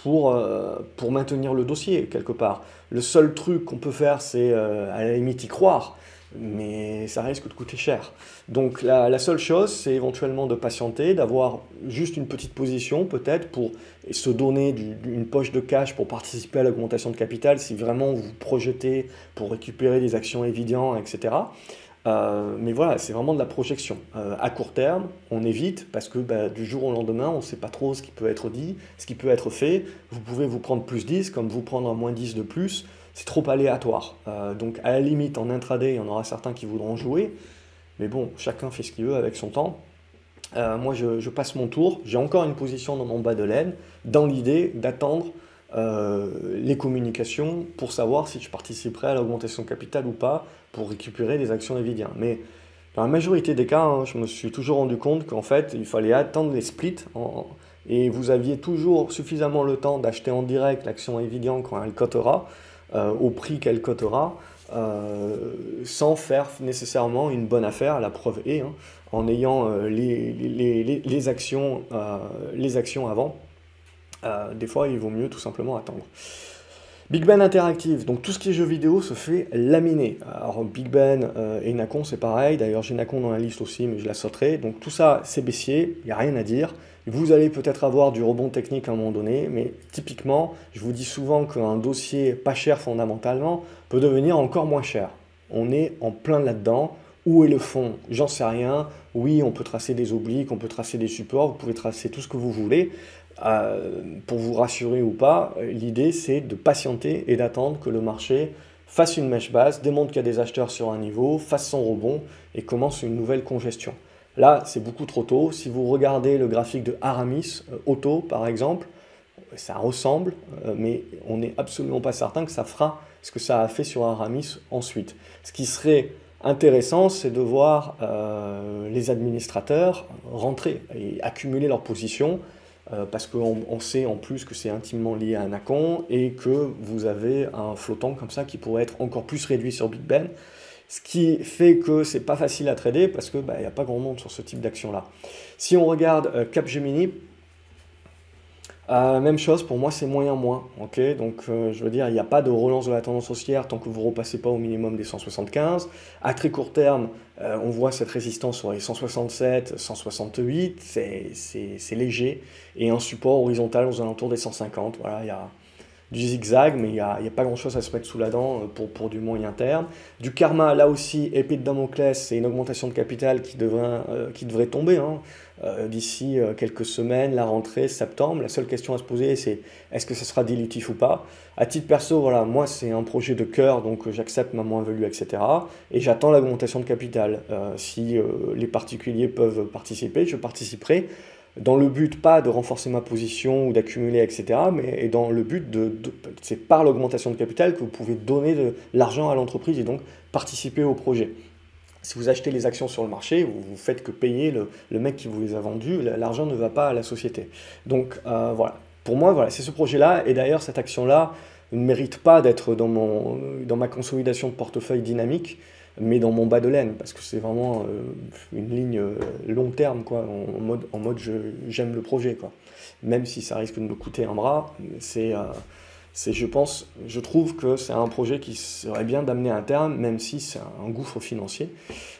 pour maintenir le dossier, quelque part. Le seul truc qu'on peut faire, c'est à la limite y croire, mais ça risque de coûter cher. Donc la seule chose, c'est éventuellement de patienter, d'avoir juste une petite position peut-être pour se donner une poche de cash pour participer à l'augmentation de capital si vraiment vous projetez pour récupérer des actions évidentes, etc. Mais voilà, c'est vraiment de la projection. À court terme, on évite parce que du jour au lendemain, on ne sait pas trop ce qui peut être dit, ce qui peut être fait. Vous pouvez vous prendre plus 10 comme vous prendre un moins 10 de plus. C'est trop aléatoire. Donc à la limite, en intraday, il y en aura certains qui voudront jouer. Mais bon, chacun fait ce qu'il veut avec son temps. Moi, je passe mon tour. J'ai encore une position dans mon bas de laine dans l'idée d'attendre les communications pour savoir si je participerai à l'augmentation de capital ou pas pour récupérer des actions Nvidia. Mais dans la majorité des cas, hein, je me suis toujours rendu compte qu'en fait, il fallait attendre les splits et vous aviez toujours suffisamment le temps d'acheter en direct l'action Nvidia quand elle cotera, au prix qu'elle cotera, sans faire nécessairement une bonne affaire, la preuve est, hein, en ayant les actions avant. Des fois, il vaut mieux tout simplement attendre. Big Ben Interactive, donc tout ce qui est jeux vidéo se fait laminer. Alors Big Ben et Nacon c'est pareil, d'ailleurs j'ai Nacon dans la liste aussi mais je la sauterai. Donc tout ça c'est baissier, il n'y a rien à dire. Vous allez peut-être avoir du rebond technique à un moment donné, mais typiquement, je vous dis souvent qu'un dossier pas cher fondamentalement peut devenir encore moins cher. On est en plein là-dedans. Où est le fond? J'en sais rien. Oui, on peut tracer des obliques, on peut tracer des supports, vous pouvez tracer tout ce que vous voulez. Pour vous rassurer ou pas, l'idée c'est de patienter et d'attendre que le marché fasse une mèche basse, démontre qu'il y a des acheteurs sur un niveau, fasse son rebond et commence une nouvelle congestion. Là, c'est beaucoup trop tôt. Si vous regardez le graphique de Aramis Auto par exemple, ça ressemble, mais on n'est absolument pas certain que ça fera ce que ça a fait sur Aramis ensuite. Ce qui serait intéressant, c'est de voir les administrateurs rentrer et accumuler leur position parce qu'on sait en plus que c'est intimement lié à Anacon et que vous avez un flottant comme ça qui pourrait être encore plus réduit sur Big Ben, ce qui fait que c'est pas facile à trader parce que bah, y a pas grand monde sur ce type d'action-là. Si on regarde Capgemini, même chose, pour moi c'est moyen moins, ok, donc je veux dire, il n'y a pas de relance de la tendance haussière tant que vous ne repassez pas au minimum des 175. À très court terme, on voit cette résistance sur les 167, 168, c'est léger, et un support horizontal aux alentours des 150, voilà, il y a du zigzag, mais il n'y a pas grand-chose à se mettre sous la dent pour du moyen terme. Du karma, là aussi, épée de Damoclès, c'est une augmentation de capital qui devrait tomber hein, d'ici quelques semaines, la rentrée, septembre. La seule question à se poser, c'est est-ce que ce sera dilutif ou pas? À titre perso, voilà, moi, c'est un projet de cœur, donc j'accepte ma moins-value, etc. Et j'attends l'augmentation de capital. Si les particuliers peuvent participer, je participerai dans le but pas de renforcer ma position ou d'accumuler, etc., mais dans le but c'est par l'augmentation de capital que vous pouvez donner de l'argent à l'entreprise et donc participer au projet. Si vous achetez les actions sur le marché, vous faites que payer le mec qui vous les a vendues, l'argent ne va pas à la société. Donc voilà, pour moi, voilà, c'est ce projet-là, et d'ailleurs cette action-là ne mérite pas d'être dans ma consolidation de portefeuille dynamique, mais dans mon bas de laine, parce que c'est vraiment une ligne long terme, quoi, en mode j'aime le projet, quoi. Même si ça risque de me coûter un bras, je trouve que c'est un projet qui serait bien d'amener à terme, même si c'est un gouffre financier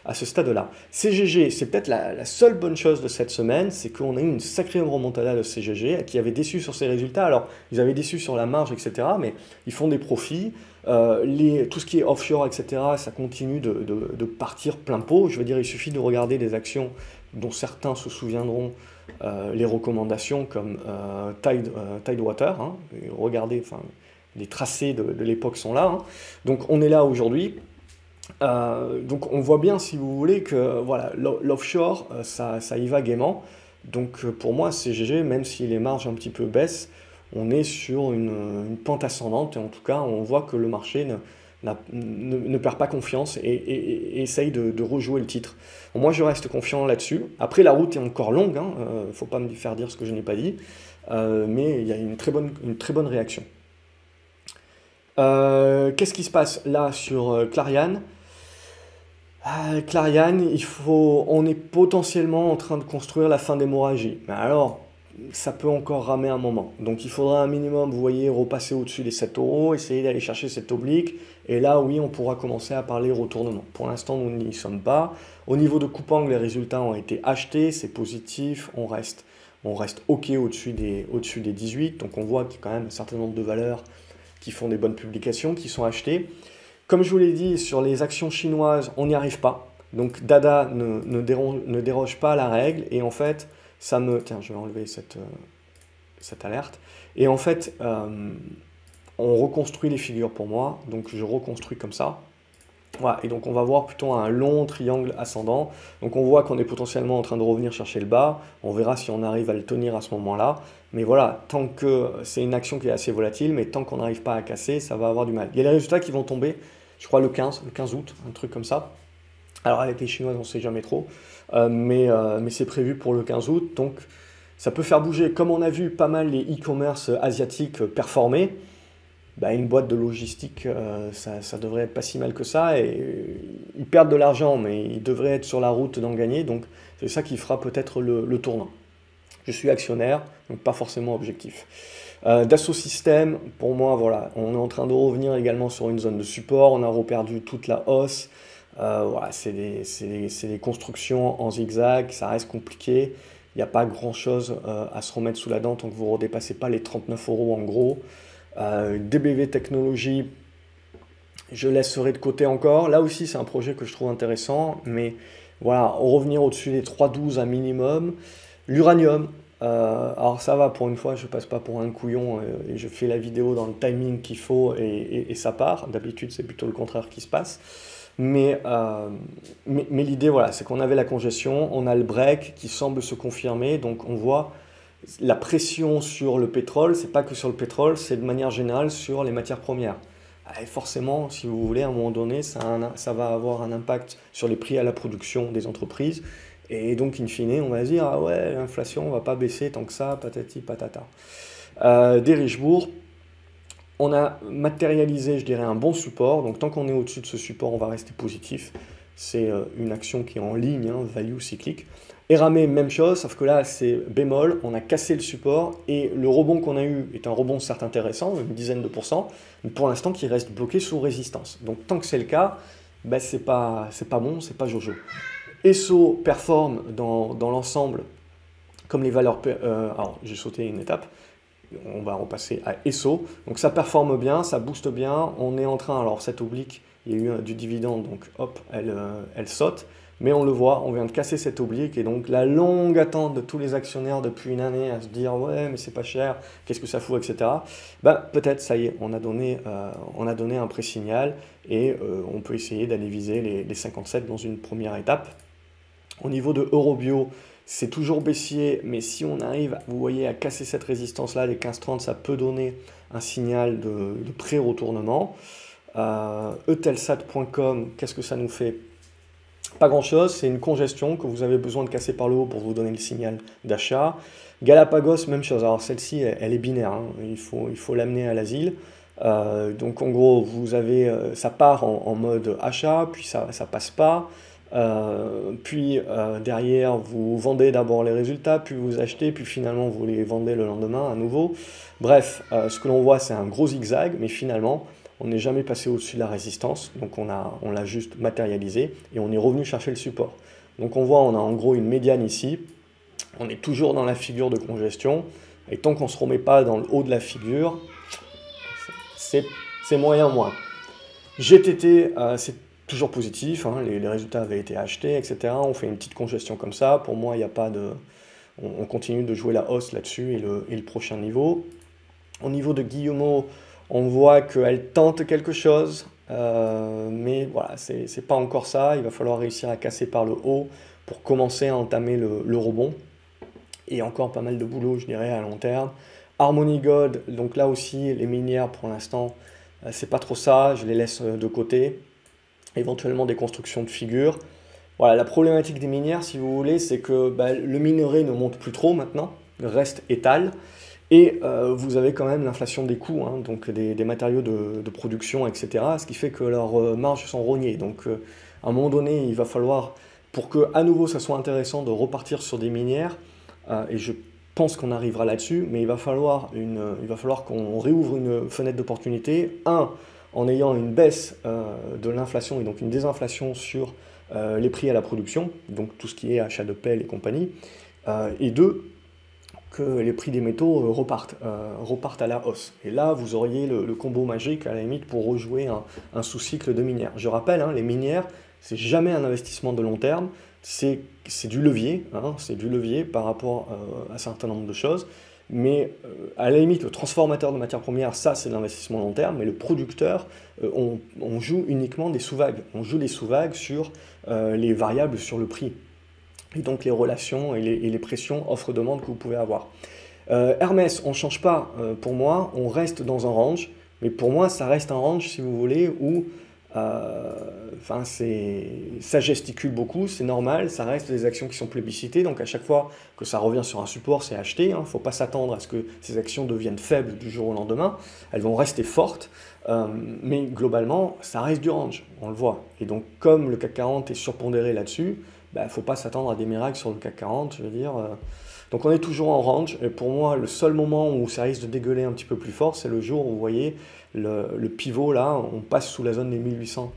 à ce stade-là. CGG, c'est peut-être la seule bonne chose de cette semaine, c'est qu'on a eu une sacrée remontada de CGG, qui avait déçu sur ses résultats. Alors, ils avaient déçu sur la marge, etc., mais ils font des profits. Tout ce qui est offshore, etc., ça continue de partir plein pot. Je veux dire, il suffit de regarder des actions dont certains se souviendront, les recommandations comme Tidewater. Hein, regardez, enfin, les tracés de l'époque sont là. Hein. Donc on est là aujourd'hui. Donc on voit bien, si vous voulez, que voilà, l'offshore, ça y va gaiement. Donc pour moi, CGG, même si les marges un petit peu baissent, on est sur une pente ascendante, et en tout cas, on voit que le marché ne perd pas confiance et essaye de rejouer le titre. Bon, moi, je reste confiant là-dessus. Après, la route est encore longue, hein, faut pas me faire dire ce que je n'ai pas dit, mais il y a une très bonne réaction. Qu'est-ce qui se passe là sur Clariane? Clariane, on est potentiellement en train de construire la fin d'hémorragie. Mais alors, ça peut encore ramer un moment. Donc il faudra un minimum, vous voyez, repasser au-dessus des 7 euros, essayer d'aller chercher cette oblique. Et là, oui, on pourra commencer à parler retournement. Pour l'instant, nous n'y sommes pas. Au niveau de Coupang, les résultats ont été achetés, c'est positif, on reste OK au-dessus des 18. Donc on voit qu'il y a quand même un certain nombre de valeurs qui font des bonnes publications, qui sont achetées. Comme je vous l'ai dit, sur les actions chinoises, on n'y arrive pas. Donc Dada ne déroge pas à la règle. Et en fait, tiens, je vais enlever cette alerte. Et en fait, on reconstruit les figures pour moi. Donc je reconstruis comme ça. Voilà, et donc on va voir plutôt un long triangle ascendant. Donc on voit qu'on est potentiellement en train de revenir chercher le bas. On verra si on arrive à le tenir à ce moment-là. Mais voilà, tant que c'est une action qui est assez volatile, mais tant qu'on n'arrive pas à casser, ça va avoir du mal. Il y a les résultats qui vont tomber, je crois le 15 août, un truc comme ça. Alors avec les Chinois, on ne sait jamais trop, mais c'est prévu pour le 15 août. Donc ça peut faire bouger, comme on a vu pas mal les e-commerce asiatiques performer. Bah, une boîte de logistique, ça devrait être pas si mal que ça. Et ils perdent de l'argent, mais ils devraient être sur la route d'en gagner. Donc c'est ça qui fera peut-être le tournant. Je suis actionnaire, donc pas forcément objectif. Dassault Systèmes, pour moi, voilà, on est en train de revenir également sur une zone de support. On a reperdu toute la hausse. Voilà, c'est des constructions en zigzag, ça reste compliqué. Il n'y a pas grand-chose à se remettre sous la dent tant que vous ne redépassez pas les 39 euros en gros. DBV Technologies, je laisserai de côté encore. Là aussi, c'est un projet que je trouve intéressant, mais voilà, revenir au-dessus des 3,12 à minimum. L'uranium, alors ça va, pour une fois, je passe pas pour un couillon et je fais la vidéo dans le timing qu'il faut et ça part. D'habitude, c'est plutôt le contraire qui se passe. Mais l'idée, voilà, c'est qu'on avait la congestion, on a le break qui semble se confirmer, donc on voit la pression sur le pétrole, c'est pas que sur le pétrole, c'est de manière générale sur les matières premières. Et forcément, si vous voulez, à un moment donné, ça va avoir un impact sur les prix à la production des entreprises. Et donc, in fine, on va se dire, ah ouais, l'inflation va pas baisser tant que ça, patati patata. Des Richebourg, on a matérialisé, je dirais, un bon support. Donc, tant qu'on est au-dessus de ce support, on va rester positif. C'est une action qui est en ligne, hein, value cyclique. Eramé, même chose, sauf que là, c'est bémol. On a cassé le support et le rebond qu'on a eu est un rebond certes intéressant, une dizaine de pourcents, mais pour l'instant, qui reste bloqué sous résistance. Donc, tant que c'est le cas, ben, c'est pas bon, c'est pas jojo. ESSO performe dans l'ensemble comme les valeurs. Alors, j'ai sauté une étape. On va repasser à ESSO. Donc ça performe bien, ça booste bien. On est en train, alors cette oblique, il y a eu du dividende, donc hop, elle saute. Mais on le voit, on vient de casser cette oblique. Et donc la longue attente de tous les actionnaires depuis une année à se dire ouais mais c'est pas cher, qu'est-ce que ça fout, etc. Ben, peut-être ça y est, on a donné un pré-signal et on peut essayer d'aller viser les 57 dans une première étape. Au niveau de Eurobio, c'est toujours baissier, mais si on arrive, vous voyez, à casser cette résistance-là, les 15,30, ça peut donner un signal de pré-retournement. Eutelsat.com, qu'est-ce que ça nous fait? Pas grand-chose, c'est une congestion que vous avez besoin de casser par le haut pour vous donner le signal d'achat. Galapagos, même chose. Alors celle-ci, elle est binaire, hein. Il faut l'amener à l'asile. Donc en gros, vous avez, ça part en mode achat, puis ça passe pas. Derrière, vous vendez d'abord les résultats, puis vous achetez, puis finalement vous les vendez le lendemain à nouveau. Bref, ce que l'on voit, c'est un gros zigzag, mais finalement, on n'est jamais passé au-dessus de la résistance, donc on l'a juste matérialisé, et on est revenu chercher le support. Donc on voit, on a en gros une médiane ici, on est toujours dans la figure de congestion, et tant qu'on ne se remet pas dans le haut de la figure, c'est moyen moins. GTT, c'est toujours positif, hein, les résultats avaient été achetés, etc. On fait une petite congestion comme ça. Pour moi, il n'y a pas de... On continue de jouer la hausse là-dessus et le prochain niveau. Au niveau de Guillemot, on voit qu'elle tente quelque chose, mais voilà, c'est pas encore ça. Il va falloir réussir à casser par le haut pour commencer à entamer le rebond. Et encore pas mal de boulot, je dirais, à long terme. Harmony Gold, donc là aussi, les minières, pour l'instant, c'est pas trop ça. Je les laisse de côté. Éventuellement des constructions de figures. Voilà, la problématique des minières, si vous voulez, c'est que le minerai ne monte plus trop maintenant, reste étal, et vous avez quand même l'inflation des coûts, hein, donc des matériaux de production, etc., ce qui fait que leurs marges sont rognées. Donc à un moment donné, il va falloir, pour que à nouveau ça soit intéressant de repartir sur des minières, et je pense qu'on arrivera là-dessus, mais il va falloir qu'on réouvre une fenêtre d'opportunité, en ayant une baisse de l'inflation et donc une désinflation sur les prix à la production, donc tout ce qui est achat de pelles et compagnie, et deux, que les prix des métaux repartent à la hausse. Et là, vous auriez le combo magique, à la limite, pour rejouer un sous-cycle de minières. Je rappelle, hein, les minières, c'est jamais un investissement de long terme, c'est du levier, hein, c'est du levier par rapport à un certain nombre de choses. Mais à la limite, le transformateur de matières premières, ça c'est de l'investissement long terme, mais le producteur, on joue uniquement des sous-vagues. On joue des sous-vagues sur les variables sur le prix. Et donc les relations et les pressions offre-demande que vous pouvez avoir. Hermès, on ne change pas pour moi, on reste dans un range, mais pour moi ça reste un range si vous voulez où ça gesticule beaucoup, c'est normal, ça reste des actions qui sont plébiscitées, donc à chaque fois que ça revient sur un support, c'est acheté, hein, faut pas s'attendre à ce que ces actions deviennent faibles du jour au lendemain, elles vont rester fortes, mais globalement, ça reste du range, on le voit. Et donc comme le CAC 40 est surpondéré là-dessus, faut pas s'attendre à des miracles sur le CAC 40, je veux dire... Donc on est toujours en range, et pour moi, le seul moment où ça risque de dégueuler un petit peu plus fort, c'est le jour où vous voyez le pivot là, on passe sous la zone des 1800.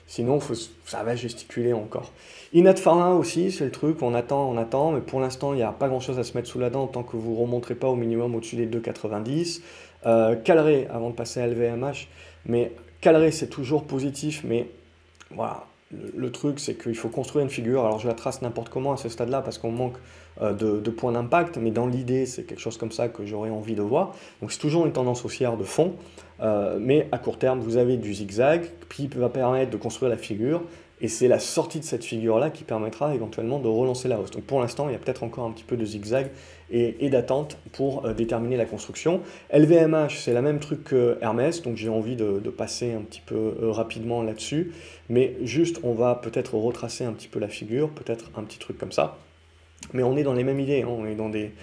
Sinon, ça va gesticuler encore. Inat Pharma aussi, c'est le truc, on attend, mais pour l'instant, il n'y a pas grand-chose à se mettre sous la dent tant que vous ne remonterez pas au minimum au-dessus des 2,90. Calré, avant de passer à LVMH, mais Calré, c'est toujours positif, mais voilà. Le truc, c'est qu'il faut construire une figure. Alors, je la trace n'importe comment à ce stade-là parce qu'on manque de points d'impact, mais dans l'idée, c'est quelque chose comme ça que j'aurais envie de voir. Donc, c'est toujours une tendance haussière de fond, mais à court terme, vous avez du zigzag qui va permettre de construire la figure, et c'est la sortie de cette figure-là qui permettra éventuellement de relancer la hausse. Donc pour l'instant, il y a peut-être encore un petit peu de zigzag et d'attente pour déterminer la construction. LVMH, c'est la même truc que Hermès, donc j'ai envie de passer un petit peu rapidement là-dessus, mais juste on va peut-être retracer un petit peu la figure, peut-être un petit truc comme ça. Mais on est dans les mêmes idées, hein. On est dans des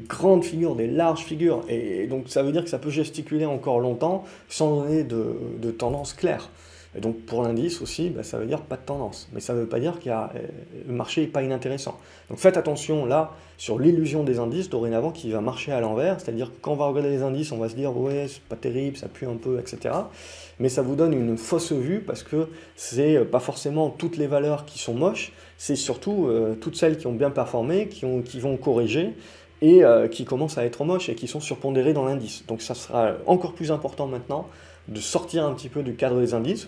grandes figures, des larges figures, et donc ça veut dire que ça peut gesticuler encore longtemps sans donner de tendance claire. Et donc pour l'indice aussi, bah, ça veut dire pas de tendance, mais ça ne veut pas dire le marché n'est pas inintéressant. Donc faites attention là sur l'illusion des indices dorénavant qui va marcher à l'envers, c'est-à-dire que quand on va regarder les indices, on va se dire ouais c'est pas terrible, ça pue un peu, etc. Mais ça vous donne une fausse vue parce que c'est pas forcément toutes les valeurs qui sont moches, c'est surtout toutes celles qui ont bien performé, qui vont corriger et qui commencent à être moches et qui sont surpondérées dans l'indice. Donc ça sera encore plus important maintenant de sortir un petit peu du cadre des indices,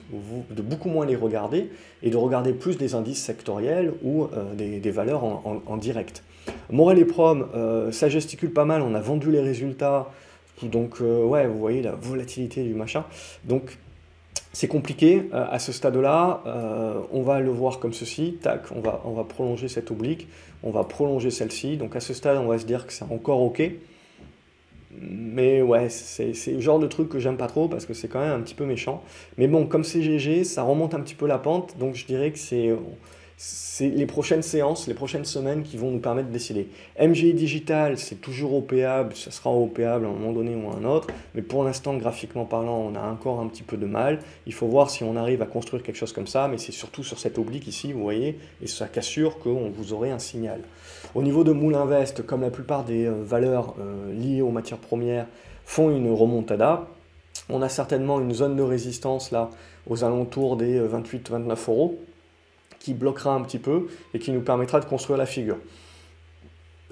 de beaucoup moins les regarder, et de regarder plus des indices sectoriels ou des valeurs en direct. Morel et Prom, ça gesticule pas mal, on a vendu les résultats, donc ouais, vous voyez la volatilité du machin. Donc c'est compliqué à ce stade-là, on va le voir comme ceci, tac, on va prolonger cette oblique, on va prolonger celle-ci, donc à ce stade on va se dire que c'est encore ok. Mais ouais, c'est le genre de truc que j'aime pas trop parce que c'est quand même un petit peu méchant. Mais bon, comme c'est GG, ça remonte un petit peu la pente, donc je dirais que c'est les prochaines séances, les prochaines semaines qui vont nous permettre de décider. MGI Digital, c'est toujours OPable, ça sera OPable à un moment donné ou à un autre, mais pour l'instant, graphiquement parlant, on a encore un petit peu de mal. Il faut voir si on arrive à construire quelque chose comme ça, mais c'est surtout sur cette oblique ici, vous voyez, et ça qu'assure qu'on vous aurez un signal. Au niveau de Moule Invest, comme la plupart des valeurs liées aux matières premières font une remontada, on a certainement une zone de résistance là aux alentours des 28-29 euros qui bloquera un petit peu et qui nous permettra de construire la figure.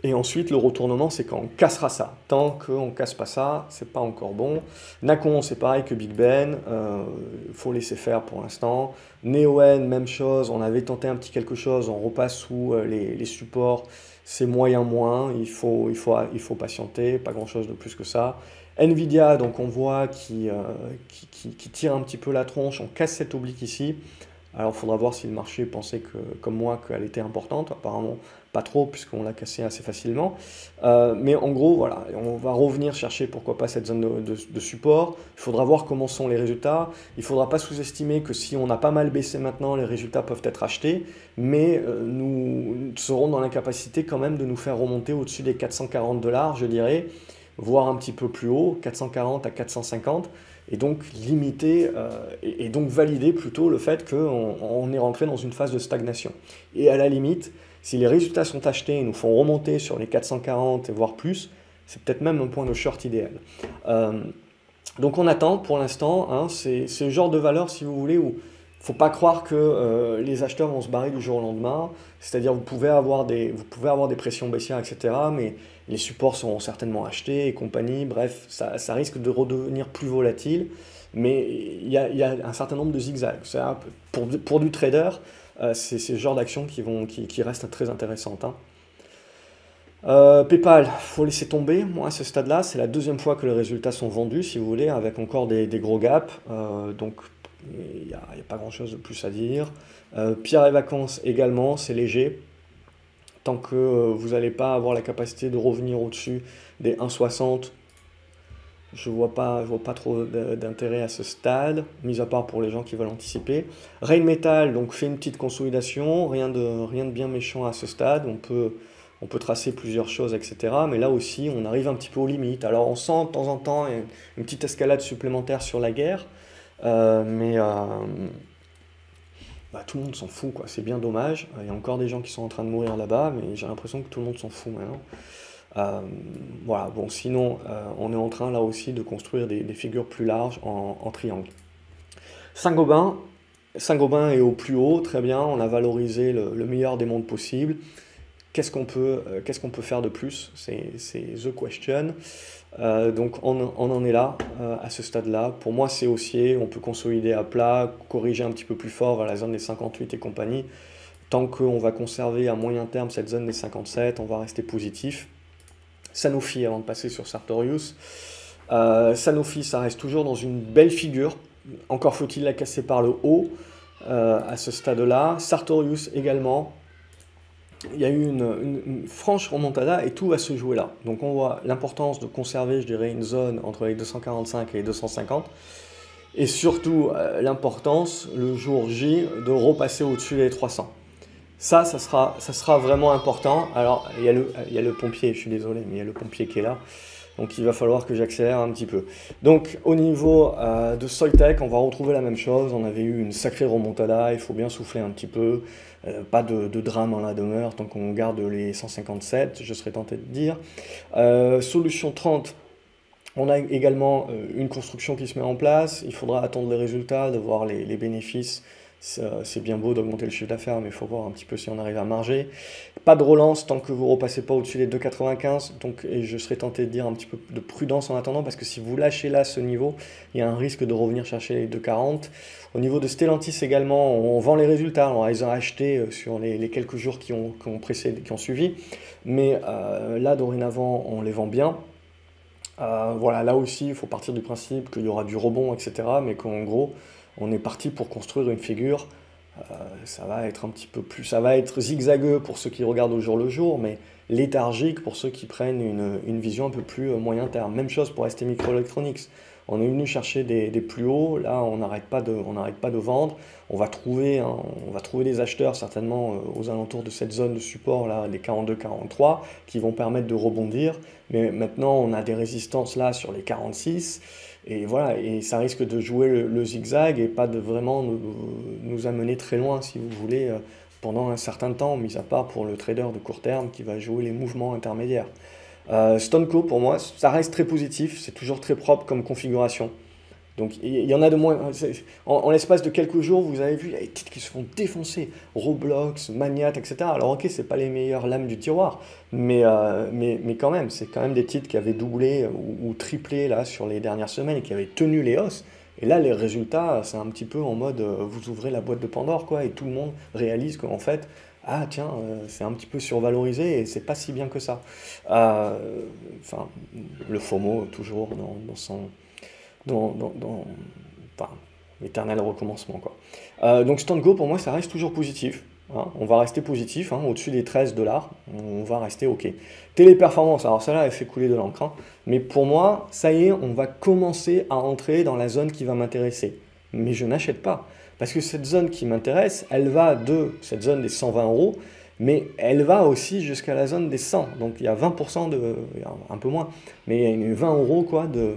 Et ensuite, le retournement, c'est quand on cassera ça. Tant qu'on ne casse pas ça, c'est pas encore bon. Nacon, c'est pareil que Big Ben, il faut laisser faire pour l'instant. Neoen, même chose, on avait tenté un petit quelque chose, on repasse sous les supports, c'est moyen moins, il faut patienter, pas grand chose de plus que ça. Nvidia, donc on voit qui tire un petit peu la tronche, on casse cette oblique ici. Alors, il faudra voir si le marché pensait, comme moi, qu'elle était importante. Apparemment, pas trop, puisqu'on l'a cassée assez facilement. Mais en gros, voilà, on va revenir chercher, pourquoi pas, cette zone de support. Il faudra voir comment sont les résultats. Il ne faudra pas sous-estimer que si on a pas mal baissé maintenant, les résultats peuvent être achetés. Mais nous serons dans l'incapacité quand même de nous faire remonter au-dessus des 440 $, je dirais, voire un petit peu plus haut, 440 à 450. Et donc limiter et donc valider plutôt le fait qu'on est rentré dans une phase de stagnation. Et à la limite, si les résultats sont achetés et nous font remonter sur les 440 et voire plus, c'est peut-être même un point de short idéal. Donc on attend pour l'instant, hein, c'est le genre de valeur, si vous voulez, où il ne faut pas croire que les acheteurs vont se barrer du jour au lendemain. C'est-à-dire vous pouvez avoir des pressions baissières, etc. Mais les supports seront certainement achetés et compagnie. Bref, ça risque de redevenir plus volatile. Mais il y a un certain nombre de zigzags. Pour du trader, c'est ce genre d'actions qui restent très intéressantes, hein. PayPal, faut laisser tomber. Moi, à ce stade-là, c'est la deuxième fois que les résultats sont vendus, si vous voulez, avec encore des gros gaps. Donc, il n'y a pas grand-chose de plus à dire. Pierre et Vacances également, c'est léger. Tant que vous n'allez pas avoir la capacité de revenir au-dessus des 1,60, je vois pas trop d'intérêt à ce stade, mis à part pour les gens qui veulent anticiper. Rheinmetall, donc fait une petite consolidation, rien de bien méchant à ce stade. On peut tracer plusieurs choses, etc. Mais là aussi, on arrive un petit peu aux limites. Alors on sent de temps en temps une petite escalade supplémentaire sur la guerre, mais tout le monde s'en fout, quoi. C'est bien dommage. Il y a encore des gens qui sont en train de mourir là-bas, mais j'ai l'impression que tout le monde s'en fout maintenant. Voilà, bon, sinon, on est en train là aussi de construire des figures plus larges en triangle. Saint-Gobain est au plus haut, très bien, on a valorisé le meilleur des mondes possibles. Qu'est-ce qu'on peut faire de plus? C'est the question. Donc on en est là, à ce stade-là. Pour moi, c'est haussier, on peut consolider à plat, corriger un petit peu plus fort vers la zone des 58 et compagnie. Tant qu'on va conserver à moyen terme cette zone des 57, on va rester positif. Sanofi, avant de passer sur Sartorius. Sanofi, ça reste toujours dans une belle figure. Encore faut-il la casser par le haut. à ce stade-là. Sartorius également. Il y a eu une franche remontada et tout va se jouer là. Donc on voit l'importance de conserver, je dirais, une zone entre les 245 et les 250. Et surtout l'importance, le jour J, de repasser au-dessus des 300. Ça sera vraiment important. Alors, il y a le pompier, je suis désolé, mais il y a le pompier qui est là. Donc, il va falloir que j'accélère un petit peu. Donc, au niveau de Soitec, on va retrouver la même chose. On avait eu une sacrée remontada, il faut bien souffler un petit peu. Pas de drame en la demeure, tant qu'on garde les 157, je serais tenté de dire. Solution 30. On a également une construction qui se met en place. Il faudra attendre les résultats, de voir les bénéfices. C'est bien beau d'augmenter le chiffre d'affaires, mais il faut voir un petit peu si on arrive à marger. Pas de relance tant que vous ne repassez pas au-dessus des 2,95. Donc, et je serais tenté de dire un petit peu de prudence en attendant, parce que si vous lâchez là ce niveau, il y a un risque de revenir chercher les 2,40. Au niveau de Stellantis également, on vend les résultats. Alors, ils ont acheté sur les quelques jours qui ont suivi. Mais là, dorénavant, on les vend bien. Voilà, là aussi, il faut partir du principe qu'il y aura du rebond, etc. Mais qu'en gros, on est parti pour construire une figure. Ça va être un petit peu plus, ça va être zigzagueux pour ceux qui regardent au jour le jour, mais léthargique pour ceux qui prennent une vision un peu plus moyen terme. Même chose pour ST Microelectronics. On est venu chercher des plus hauts, là on n'arrête pas de vendre. On va trouver des acheteurs certainement aux alentours de cette zone de support là, les 42-43, qui vont permettre de rebondir. Mais maintenant on a des résistances là sur les 46. Et voilà, et ça risque de jouer le zigzag et pas de vraiment nous amener très loin, si vous voulez, pendant un certain temps, mis à part pour le trader de court terme qui va jouer les mouvements intermédiaires. Stoneco, pour moi, ça reste très positif, c'est toujours très propre comme configuration. Donc il y en a de moins. En l'espace de quelques jours, vous avez vu, il y a des titres qui se font défoncer. Roblox, Magnat, etc. Alors ok, c'est pas les meilleures lames du tiroir, mais quand même, c'est quand même des titres qui avaient doublé ou triplé là sur les dernières semaines et qui avaient tenu les hausses. Et là, les résultats, c'est un petit peu en mode, vous ouvrez la boîte de Pandore, quoi, et tout le monde réalise qu'en fait, ah tiens, c'est un petit peu survalorisé et c'est pas si bien que ça. Enfin, le FOMO, toujours dans son enfin, l'éternel recommencement, quoi. Donc Stand-Go, pour moi, ça reste toujours positif. Hein. On va rester positif, hein, au-dessus des 13 $, on va rester OK. Téléperformance, alors celle-là, elle fait couler de l'encre. Hein. Mais pour moi, ça y est, on va commencer à entrer dans la zone qui va m'intéresser. Mais je n'achète pas. Parce que cette zone qui m'intéresse, elle va de cette zone des 120 €, mais elle va aussi jusqu'à la zone des 100. Donc il y a 20% un peu moins, mais il y a une 20 € quoi, de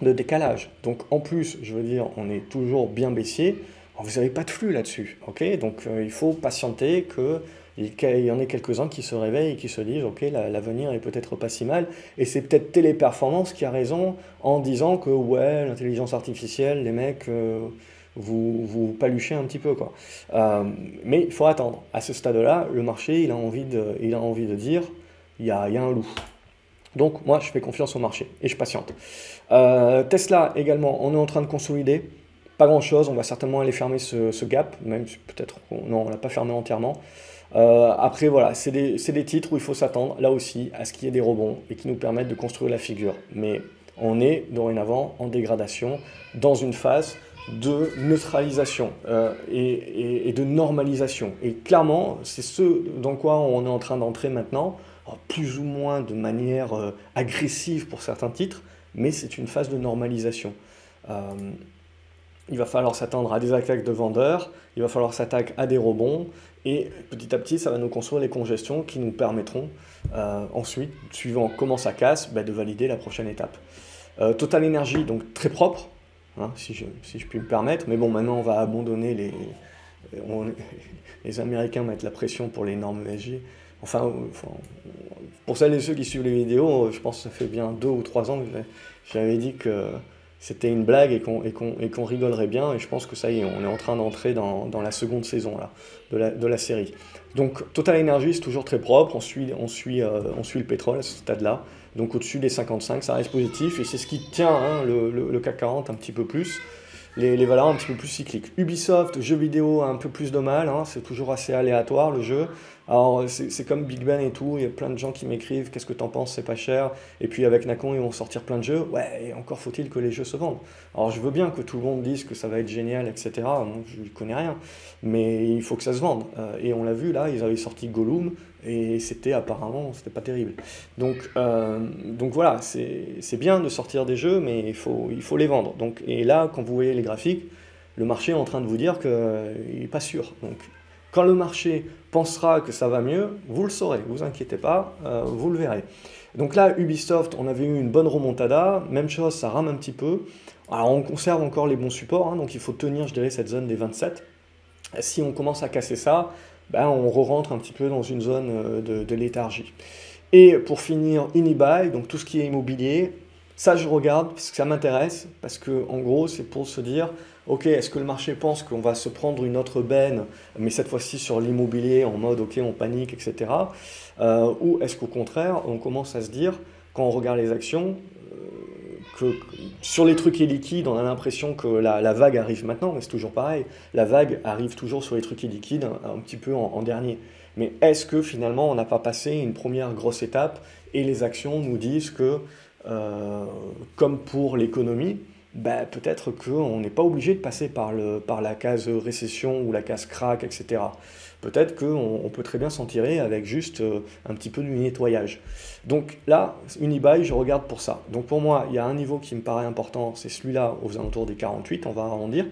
décalage. Donc en plus, je veux dire, on est toujours bien baissier, vous n'avez pas de flux là-dessus, ok? Donc il faut patienter qu'il y en ait quelques-uns qui se réveillent et qui se disent, ok, l'avenir est peut-être pas si mal, et c'est peut-être Téléperformance qui a raison en disant que ouais, l'intelligence artificielle, les mecs, vous paluchez un petit peu, quoi. Mais il faut attendre. À ce stade-là, le marché, il a envie de dire, il y a un loup. Donc moi, je fais confiance au marché et je patiente. Tesla également, on est en train de consolider. Pas grand-chose, on va certainement aller fermer ce gap, même si peut-être, non, on ne l'a pas fermé entièrement. Après, voilà, c'est des titres où il faut s'attendre, là aussi, à ce qu'il y ait des rebonds et qui nous permettent de construire la figure. Mais on est dorénavant en dégradation, dans une phase de neutralisation et de normalisation. Et clairement, c'est ce dans quoi on est en train d'entrer maintenant, plus ou moins de manière agressive pour certains titres, mais c'est une phase de normalisation. Il va falloir s'attendre à des attaques de vendeurs, il va falloir s'attaquer à des rebonds, et petit à petit, ça va nous construire les congestions qui nous permettront ensuite, suivant comment ça casse, de valider la prochaine étape. Total Energy, donc très propre, hein, si je puis me permettre, mais bon, maintenant on va abandonner les Américains mettent la pression pour les normes ESG. Enfin, pour celles et ceux qui suivent les vidéos, je pense que ça fait bien 2 ou 3 ans que j'avais dit que c'était une blague et qu'on rigolerait bien, et je pense que ça y est, on est en train d'entrer dans la seconde saison là, de la série. Donc Total Energy, c'est toujours très propre, on suit le pétrole à ce stade-là, donc au-dessus des 55, ça reste positif, et c'est ce qui tient hein, le CAC 40 un petit peu plus, les valeurs un petit peu plus cycliques. Ubisoft, jeu vidéo, un peu plus de mal, hein, c'est toujours assez aléatoire le jeu. Alors, c'est comme Big Ben et tout, il y a plein de gens qui m'écrivent, qu'est-ce que t'en penses, c'est pas cher. Et puis avec Nacon, ils vont sortir plein de jeux. Ouais, et encore faut-il que les jeux se vendent. Alors, je veux bien que tout le monde dise que ça va être génial, etc. Moi, je ne connais rien. Mais il faut que ça se vende. Et on l'a vu là, ils avaient sorti Gollum, et c'était apparemment, c'était pas terrible. Donc voilà, c'est bien de sortir des jeux, mais il faut les vendre. Donc, et là, quand vous voyez les graphiques, le marché est en train de vous dire qu'il n'est pas sûr. Donc, quand le marché pensera que ça va mieux, vous le saurez, vous inquiétez pas, vous le verrez. Donc là, Ubisoft, on avait eu une bonne remontada, même chose, ça rame un petit peu. Alors on conserve encore les bons supports, hein, donc il faut tenir, je dirais, cette zone des 27. Si on commence à casser ça, ben, on re-rentre un petit peu dans une zone de léthargie. Et pour finir, Unibail, donc tout ce qui est immobilier, ça je regarde parce que ça m'intéresse, parce que en gros c'est pour se dire, ok, est-ce que le marché pense qu'on va se prendre une autre benne, mais cette fois-ci sur l'immobilier en mode ok on panique, etc. Ou est-ce qu'au contraire on commence à se dire, quand on regarde les actions, que sur les trucs illiquides, on a l'impression que la vague arrive maintenant, mais c'est toujours pareil. La vague arrive toujours sur les trucs illiquides, un petit peu en dernier. Mais est-ce que finalement on n'a pas passé une première grosse étape et les actions nous disent que, comme pour l'économie, bah, peut-être qu'on n'est pas obligé de passer par la case récession ou la case crack, etc. Peut-être qu'on peut très bien s'en tirer avec juste un petit peu du nettoyage. Donc là, Unibail, je regarde pour ça. Donc pour moi, il y a un niveau qui me paraît important, c'est celui-là aux alentours des 48, on va arrondir.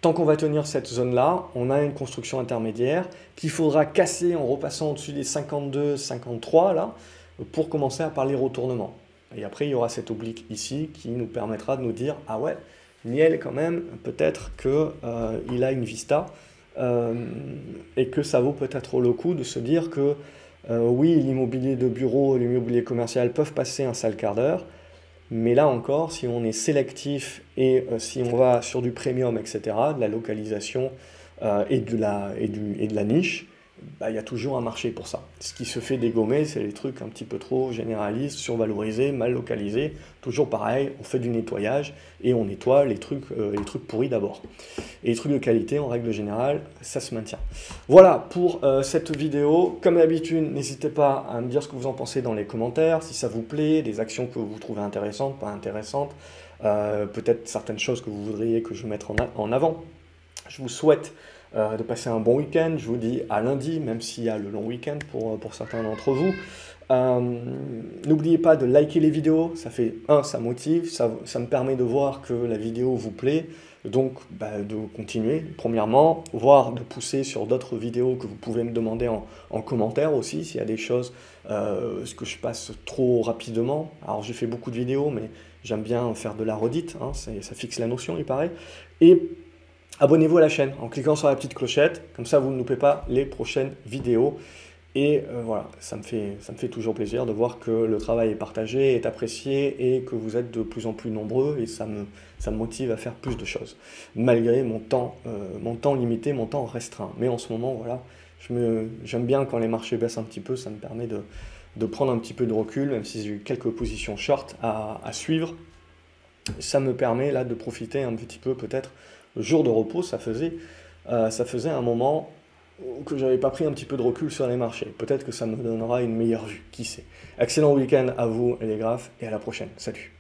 Tant qu'on va tenir cette zone-là, on a une construction intermédiaire qu'il faudra casser en repassant au-dessus des 52, 53 là, pour commencer à parler retournement. Et après, il y aura cette oblique ici qui nous permettra de nous dire, ah ouais, Niel quand même, peut-être qu'il a une vista et que ça vaut peut-être le coup de se dire que oui, l'immobilier de bureau et l'immobilier commercial peuvent passer un sale quart d'heure, mais là encore, si on est sélectif et si on va sur du premium, etc., de la localisation et de la niche, bah, il y a toujours un marché pour ça. Ce qui se fait dégommer, c'est les trucs un petit peu trop généralistes, survalorisés, mal localisés. Toujours pareil, on fait du nettoyage et on nettoie les trucs pourris d'abord. Et les trucs de qualité, en règle générale, ça se maintient. Voilà pour cette vidéo. Comme d'habitude, n'hésitez pas à me dire ce que vous en pensez dans les commentaires, si ça vous plaît, des actions que vous trouvez intéressantes, pas intéressantes, peut-être certaines choses que vous voudriez que je mette en avant. Je vous souhaite de passer un bon week-end. Je vous dis à lundi, même s'il y a le long week-end pour certains d'entre vous. N'oubliez pas de liker les vidéos, ça motive, ça me permet de voir que la vidéo vous plaît, donc de continuer, premièrement, voire de pousser sur d'autres vidéos que vous pouvez me demander en commentaire aussi, s'il y a des choses que je passe trop rapidement. Alors j'ai fait beaucoup de vidéos, mais j'aime bien faire de la redite, hein, ça fixe la notion, il paraît. Et abonnez-vous à la chaîne en cliquant sur la petite clochette, comme ça vous ne loupez pas les prochaines vidéos. Et voilà, ça me fait toujours plaisir de voir que le travail est partagé, est apprécié et que vous êtes de plus en plus nombreux et ça me motive à faire plus de choses, malgré mon temps limité, mon temps restreint. Mais en ce moment, voilà, j'aime bien quand les marchés baissent un petit peu, ça me permet de prendre un petit peu de recul, même si j'ai eu quelques positions short à suivre. Ça me permet là de profiter un petit peu peut-être le jour de repos, ça faisait un moment que je n'avais pas pris un petit peu de recul sur les marchés. Peut-être que ça me donnera une meilleure vue, qui sait. Excellent week-end à vous les graphes et à la prochaine. Salut.